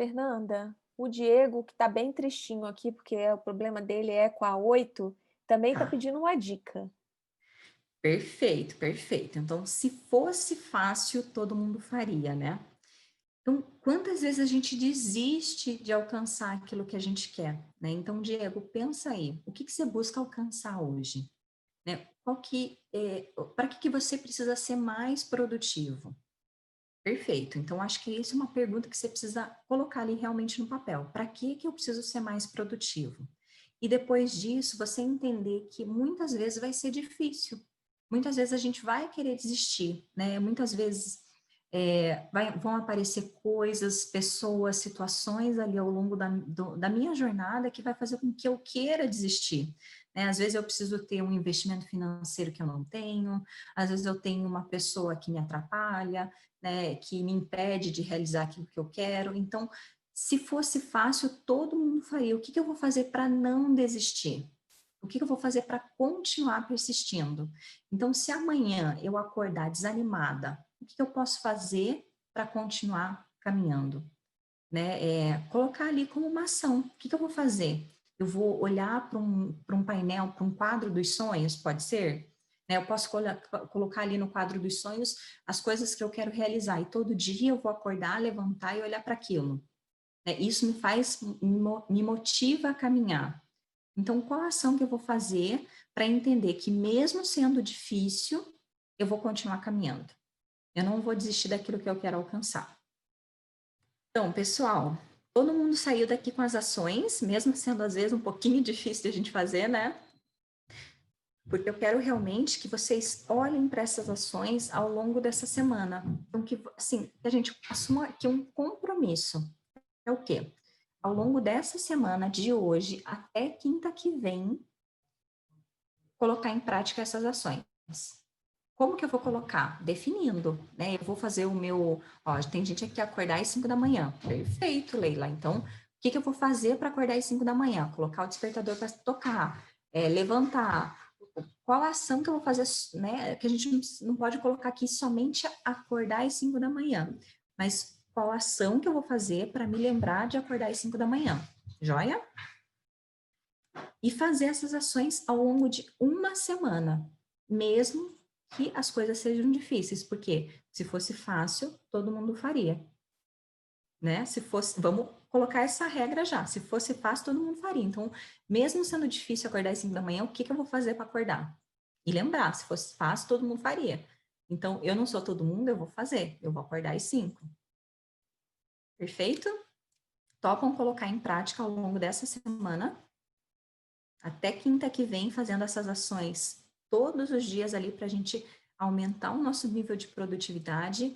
[SPEAKER 2] Fernanda, o Diego, que está bem tristinho aqui, porque o problema dele é com a 8, também está
[SPEAKER 1] Tá.
[SPEAKER 2] pedindo uma dica.
[SPEAKER 1] Perfeito, perfeito. Então, se fosse fácil, todo mundo faria, né? Então, quantas vezes a gente desiste de alcançar aquilo que a gente quer, né? Então, Diego, pensa aí, o que que você busca alcançar hoje, né? Para que você precisa ser mais produtivo? Perfeito. Então, acho que isso é uma pergunta que você precisa colocar ali realmente no papel. Para que eu preciso ser mais produtivo? E depois disso, você entender que muitas vezes vai ser difícil. Muitas vezes a gente vai querer desistir, né? Muitas vezes vão aparecer coisas, pessoas, situações ali ao longo da minha jornada que vai fazer com que eu queira desistir. Né? Às vezes eu preciso ter um investimento financeiro que eu não tenho, às vezes eu tenho uma pessoa que me atrapalha, né, que me impede de realizar aquilo que eu quero. Então, se fosse fácil, todo mundo faria. O que que eu vou fazer para não desistir? O que que eu vou fazer para continuar persistindo? Então, se amanhã eu acordar desanimada, o que que eu posso fazer para continuar caminhando? Né? Colocar ali como uma ação. O que que eu vou fazer? Eu vou olhar para um painel, para um quadro dos sonhos, pode ser? Né? Eu posso colocar ali no quadro dos sonhos as coisas que eu quero realizar, e todo dia eu vou acordar, levantar e olhar para aquilo. Né? Isso me motiva a caminhar. Então, qual a ação que eu vou fazer para entender que mesmo sendo difícil, eu vou continuar caminhando? Eu não vou desistir daquilo que eu quero alcançar. Então, pessoal, todo mundo saiu daqui com as ações, mesmo sendo às vezes um pouquinho difícil de a gente fazer, né? Porque eu quero realmente que vocês olhem para essas ações ao longo dessa semana. Então, que, assim, que a gente assuma aqui um compromisso. É o quê? Ao longo dessa semana, de hoje até quinta que vem, colocar em prática essas ações. Como que eu vou colocar? Definindo, né? Eu vou fazer o meu. Ó, tem gente aqui que acordar às 5 da manhã. Perfeito, Leila. Então, o que que eu vou fazer para acordar às 5 da manhã? Colocar o despertador para tocar, levantar. Qual a ação que eu vou fazer, né? Que a gente não pode colocar aqui somente acordar às 5 da manhã, mas qual a ação que eu vou fazer para me lembrar de acordar às 5 da manhã? Joia? E fazer essas ações ao longo de uma semana, mesmo que as coisas sejam difíceis, porque se fosse fácil, todo mundo faria, né? Se fosse, vamos colocar essa regra já, se fosse fácil, todo mundo faria. Então, mesmo sendo difícil acordar às 5 da manhã, o que que eu vou fazer para acordar? E lembrar, se fosse fácil, todo mundo faria. Então, eu não sou todo mundo, eu vou fazer, eu vou acordar às 5. Perfeito? Topam colocar em prática ao longo dessa semana? Até quinta que vem, fazendo essas ações todos os dias ali para a gente aumentar o nosso nível de produtividade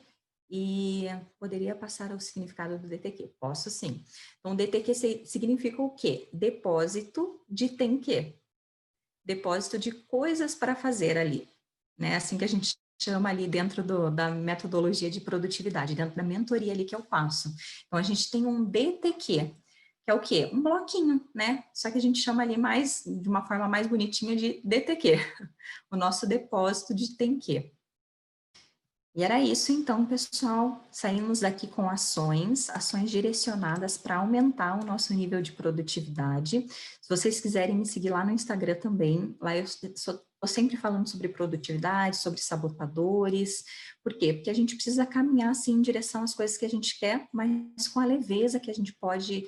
[SPEAKER 1] e poderia passar ao significado do DTQ? Posso sim. Então, DTQ significa o quê? Depósito de tem que. Depósito de coisas para fazer ali. Né? Assim que a gente chama ali dentro da metodologia de produtividade, dentro da mentoria ali que eu faço. Então, a gente tem um DTQ, que é o quê? Um bloquinho, né? Só que a gente chama ali mais, de uma forma mais bonitinha, de DTQ, o nosso depósito de tem que. E era isso então, pessoal. Saímos daqui com ações direcionadas para aumentar o nosso nível de produtividade. Se vocês quiserem me seguir lá no Instagram também, lá eu estou sempre falando sobre produtividade, sobre sabotadores. Por quê? Porque a gente precisa caminhar assim em direção às coisas que a gente quer, mas com a leveza que a gente pode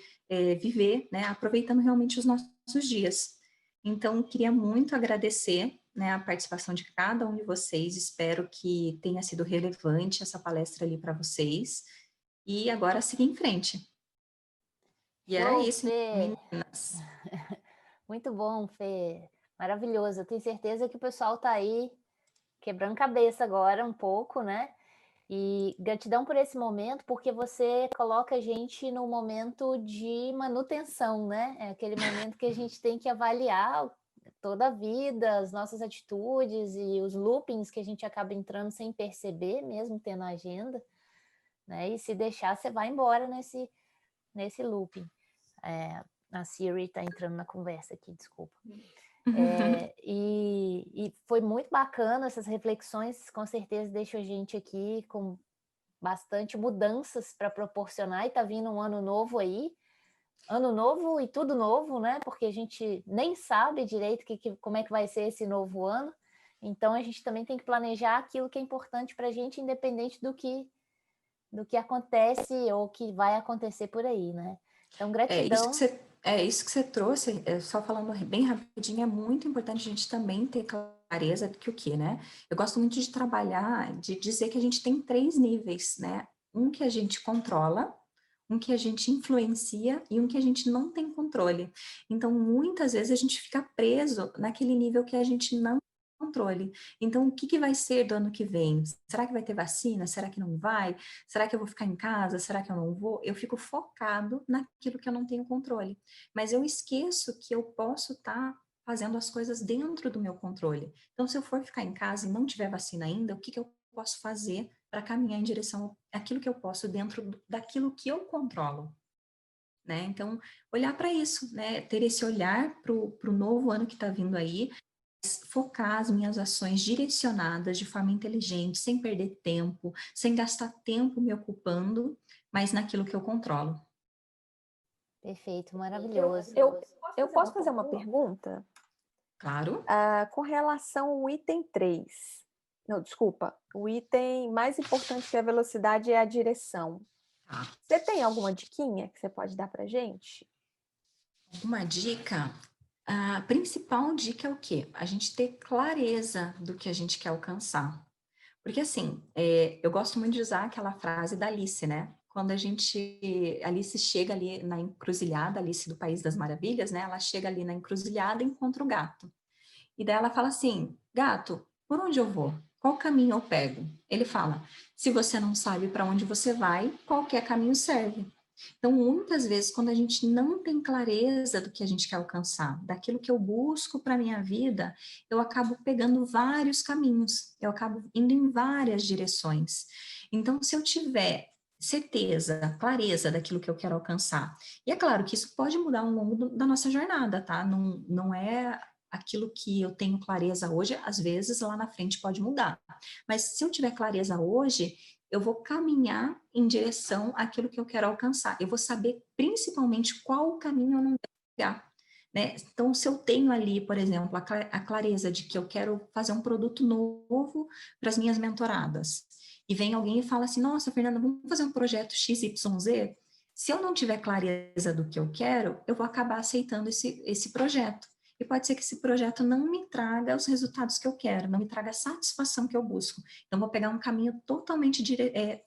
[SPEAKER 1] viver, né? Aproveitando realmente os nossos dias. Então, queria muito agradecer, né, a participação de cada um de vocês. Espero que tenha sido relevante essa palestra ali para vocês. E agora seguir em frente. E era
[SPEAKER 3] Show,
[SPEAKER 1] isso,
[SPEAKER 3] Fê.
[SPEAKER 1] meninas.
[SPEAKER 3] Muito bom, Fê. Maravilhoso. Eu tenho certeza que o pessoal tá aí quebrando cabeça agora um pouco, né? E gratidão por esse momento, porque você coloca a gente no momento de manutenção, né? É aquele momento que a gente tem que avaliar toda a vida, as nossas atitudes e os loopings que a gente acaba entrando sem perceber, mesmo tendo agenda, né? E se deixar, você vai embora nesse looping. A Siri está entrando na conversa aqui, desculpa. E foi muito bacana essas reflexões, com certeza deixam a gente aqui com bastante mudanças para proporcionar, e tá vindo um ano novo aí, ano novo e tudo novo, né? Porque a gente nem sabe direito como é que vai ser esse novo ano, então a gente também tem que planejar aquilo que é importante para a gente, independente do que acontece ou que vai acontecer por aí, né? Então, gratidão.
[SPEAKER 1] É isso que você trouxe, só falando bem rapidinho, é muito importante a gente também ter clareza do que o que, né? Eu gosto muito de trabalhar, de dizer que a gente tem 3 níveis, né? Um que a gente controla, um que a gente influencia e um que a gente não tem controle. Então, muitas vezes a gente fica preso naquele nível que a gente não tem controle. Então, o que que vai ser do ano que vem? Será que vai ter vacina? Será que não vai? Será que eu vou ficar em casa? Será que eu não vou? Eu fico focado naquilo que eu não tenho controle. Mas eu esqueço que eu posso estar fazendo as coisas dentro do meu controle. Então, se eu for ficar em casa e não tiver vacina ainda, o que que eu posso fazer para caminhar em direção àquilo que eu posso dentro daquilo que eu controlo? Né? Então, olhar para isso, né? Ter esse olhar para o novo ano que está vindo aí, focar as minhas ações direcionadas de forma inteligente, sem perder tempo, sem gastar tempo me ocupando, mas naquilo que eu controlo.
[SPEAKER 3] Perfeito,
[SPEAKER 2] Eu,
[SPEAKER 3] maravilhoso.
[SPEAKER 2] eu, eu posso fazer uma pergunta?
[SPEAKER 1] Claro.
[SPEAKER 2] Com relação ao item 3. Não, desculpa. O item mais importante que a velocidade é a direção.
[SPEAKER 1] Tá.
[SPEAKER 2] Você tem alguma diquinha que você pode dar para gente?
[SPEAKER 1] Uma dica, a principal dica é o quê? A gente ter clareza do que a gente quer alcançar. Porque assim, eu gosto muito de usar aquela frase da Alice, né? Quando Alice chega ali na encruzilhada, Alice do País das Maravilhas, né? Ela chega ali na encruzilhada e encontra o gato. E daí ela fala assim, gato, por onde eu vou? Qual caminho eu pego? Ele fala, se você não sabe para onde você vai, qualquer caminho serve. Então, muitas vezes, quando a gente não tem clareza do que a gente quer alcançar, daquilo que eu busco para a minha vida, eu acabo pegando vários caminhos, eu acabo indo em várias direções. Então, se eu tiver certeza, clareza daquilo que eu quero alcançar, e é claro que isso pode mudar ao longo da nossa jornada, tá? Não é aquilo que eu tenho clareza hoje, às vezes lá na frente pode mudar. Mas se eu tiver clareza hoje, eu vou caminhar em direção àquilo que eu quero alcançar. Eu vou saber principalmente qual caminho eu não devo pegar. Né? Então, se eu tenho ali, por exemplo, a clareza de que eu quero fazer um produto novo para as minhas mentoradas, e vem alguém e fala assim, nossa, Fernanda, vamos fazer um projeto XYZ? Se eu não tiver clareza do que eu quero, eu vou acabar aceitando esse projeto. E pode ser que esse projeto não me traga os resultados que eu quero, não me traga a satisfação que eu busco. Então, vou pegar um caminho totalmente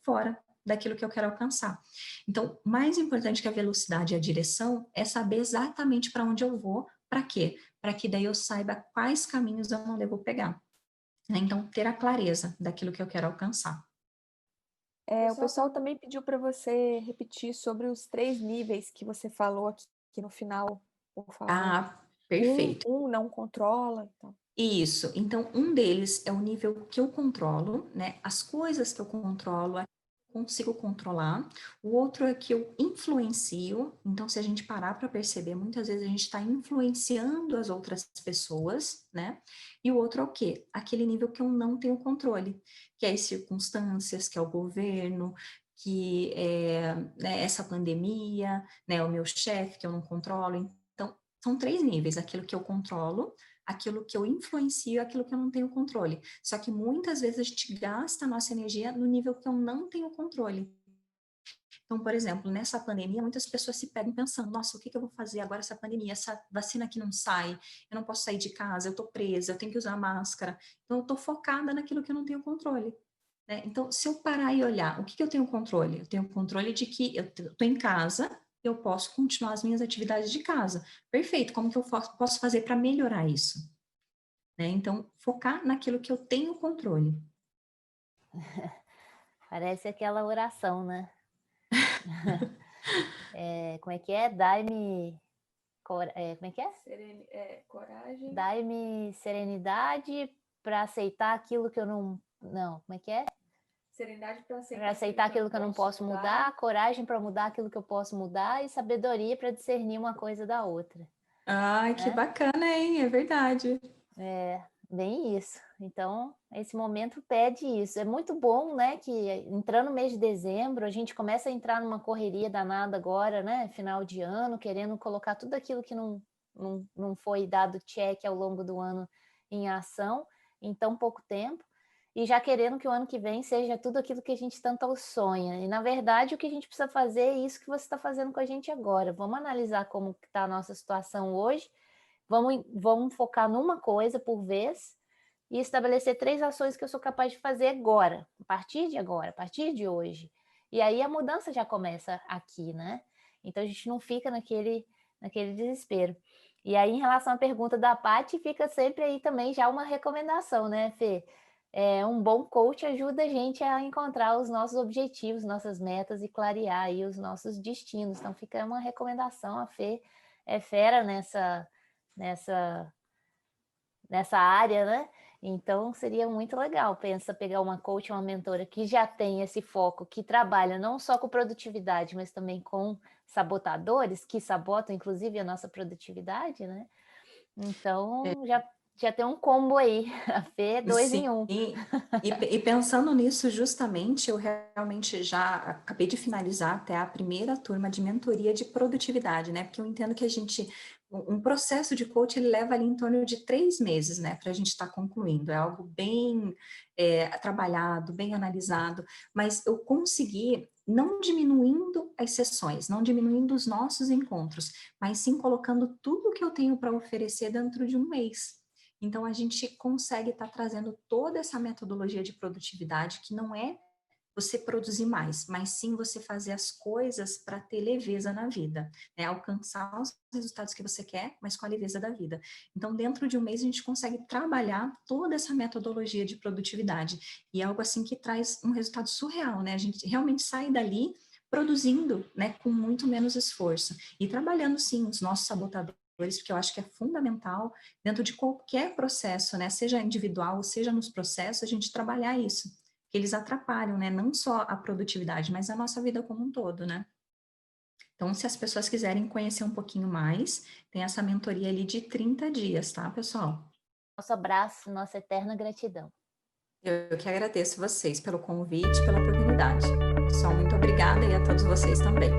[SPEAKER 1] fora daquilo que eu quero alcançar. Então, mais importante que a velocidade e a direção é saber exatamente para onde eu vou, para quê? Para que daí eu saiba quais caminhos eu não devo pegar. Né? Então, ter a clareza daquilo que eu quero alcançar.
[SPEAKER 2] O pessoal também pediu para você repetir sobre os 3 níveis que você falou aqui no final, por favor.
[SPEAKER 1] Ah, perfeito.
[SPEAKER 2] Um não controla. Então.
[SPEAKER 1] Isso. Então, um deles é o nível que eu controlo, né? As coisas que eu controlo, consigo controlar, o outro é que eu influencio. Então, se a gente parar para perceber, muitas vezes a gente está influenciando as outras pessoas, né? E o outro é o quê? Aquele nível que eu não tenho controle, que é as circunstâncias, que é o governo, que é, né, essa pandemia, né, o meu chefe que eu não controlo. Então, são 3 níveis: aquilo que eu controlo, aquilo que eu influencio, aquilo que eu não tenho controle. Só que muitas vezes a gente gasta a nossa energia no nível que eu não tenho controle. Então, por exemplo, nessa pandemia, muitas pessoas se pegam pensando: nossa, o que eu vou fazer agora essa pandemia? Essa vacina aqui não sai, eu não posso sair de casa, eu estou presa, eu tenho que usar máscara. Então, eu estou focada naquilo que eu não tenho controle. Né? Então, se eu parar e olhar, o que eu tenho controle? Eu tenho controle de que eu estou em casa, eu posso continuar as minhas atividades de casa. Perfeito, como que eu posso fazer para melhorar isso? Né? Então, focar naquilo que eu tenho controle.
[SPEAKER 3] Parece aquela oração, né? Como é que é? Dai-me... como é que é?
[SPEAKER 2] Coragem.
[SPEAKER 3] Dai-me serenidade para aceitar aquilo que eu não... Não, como é que é?
[SPEAKER 2] Serenidade para
[SPEAKER 3] Para aceitar aquilo que eu não posso mudar, coragem para mudar aquilo que eu posso mudar e sabedoria para discernir uma coisa da outra.
[SPEAKER 1] Ai, que bacana, hein? É verdade.
[SPEAKER 3] É, bem isso. Então, esse momento pede isso. É muito bom, né, que entrando no mês de dezembro, a gente começa a entrar numa correria danada agora, né, final de ano, querendo colocar tudo aquilo que não foi dado check ao longo do ano em ação em tão pouco tempo, e já querendo que o ano que vem seja tudo aquilo que a gente tanto sonha. E, na verdade, o que a gente precisa fazer é isso que você está fazendo com a gente agora. Vamos analisar como está a nossa situação hoje. Vamos focar numa coisa por vez e estabelecer 3 ações que eu sou capaz de fazer agora, a partir de hoje. E aí a mudança já começa aqui, né? Então a gente não fica naquele desespero. E aí, em relação à pergunta da Paty, fica sempre aí também já uma recomendação, né, Fê? Um bom coach ajuda a gente a encontrar os nossos objetivos, nossas metas e clarear aí os nossos destinos. Então fica uma recomendação, a Fê é fera nessa área, né? Então seria muito legal, pensa pegar uma coach, uma mentora que já tem esse foco, que trabalha não só com produtividade, mas também com sabotadores que sabotam inclusive a nossa produtividade, né? Então já tem um combo aí, a Fê 2 em 1.
[SPEAKER 1] E pensando nisso, justamente, eu realmente já acabei de finalizar até a primeira turma de mentoria de produtividade, né? Porque eu entendo que um processo de coach, ele leva ali em torno de 3 meses, né? Para a gente estar concluindo. É algo bem trabalhado, bem analisado, mas eu consegui, não diminuindo as sessões, não diminuindo os nossos encontros, mas sim colocando tudo que eu tenho para oferecer dentro de um mês. Então, a gente consegue estar trazendo toda essa metodologia de produtividade, que não é você produzir mais, mas sim você fazer as coisas para ter leveza na vida, né? Alcançar os resultados que você quer, mas com a leveza da vida. Então, dentro de um mês, a gente consegue trabalhar toda essa metodologia de produtividade. E é algo assim que traz um resultado surreal, né? A gente realmente sai dali produzindo, né, com muito menos esforço. E trabalhando, sim, os nossos sabotadores, porque eu acho que é fundamental, dentro de qualquer processo, né, seja individual, seja nos processos, a gente trabalhar isso, que eles atrapalham, né, não só a produtividade, mas a nossa vida como um todo, né. Então, se as pessoas quiserem conhecer um pouquinho mais, tem essa mentoria ali de 30 dias, tá, pessoal?
[SPEAKER 3] Nosso abraço, nossa eterna gratidão.
[SPEAKER 1] Eu que agradeço vocês pelo convite, pela oportunidade. Pessoal, muito obrigada e a todos vocês também.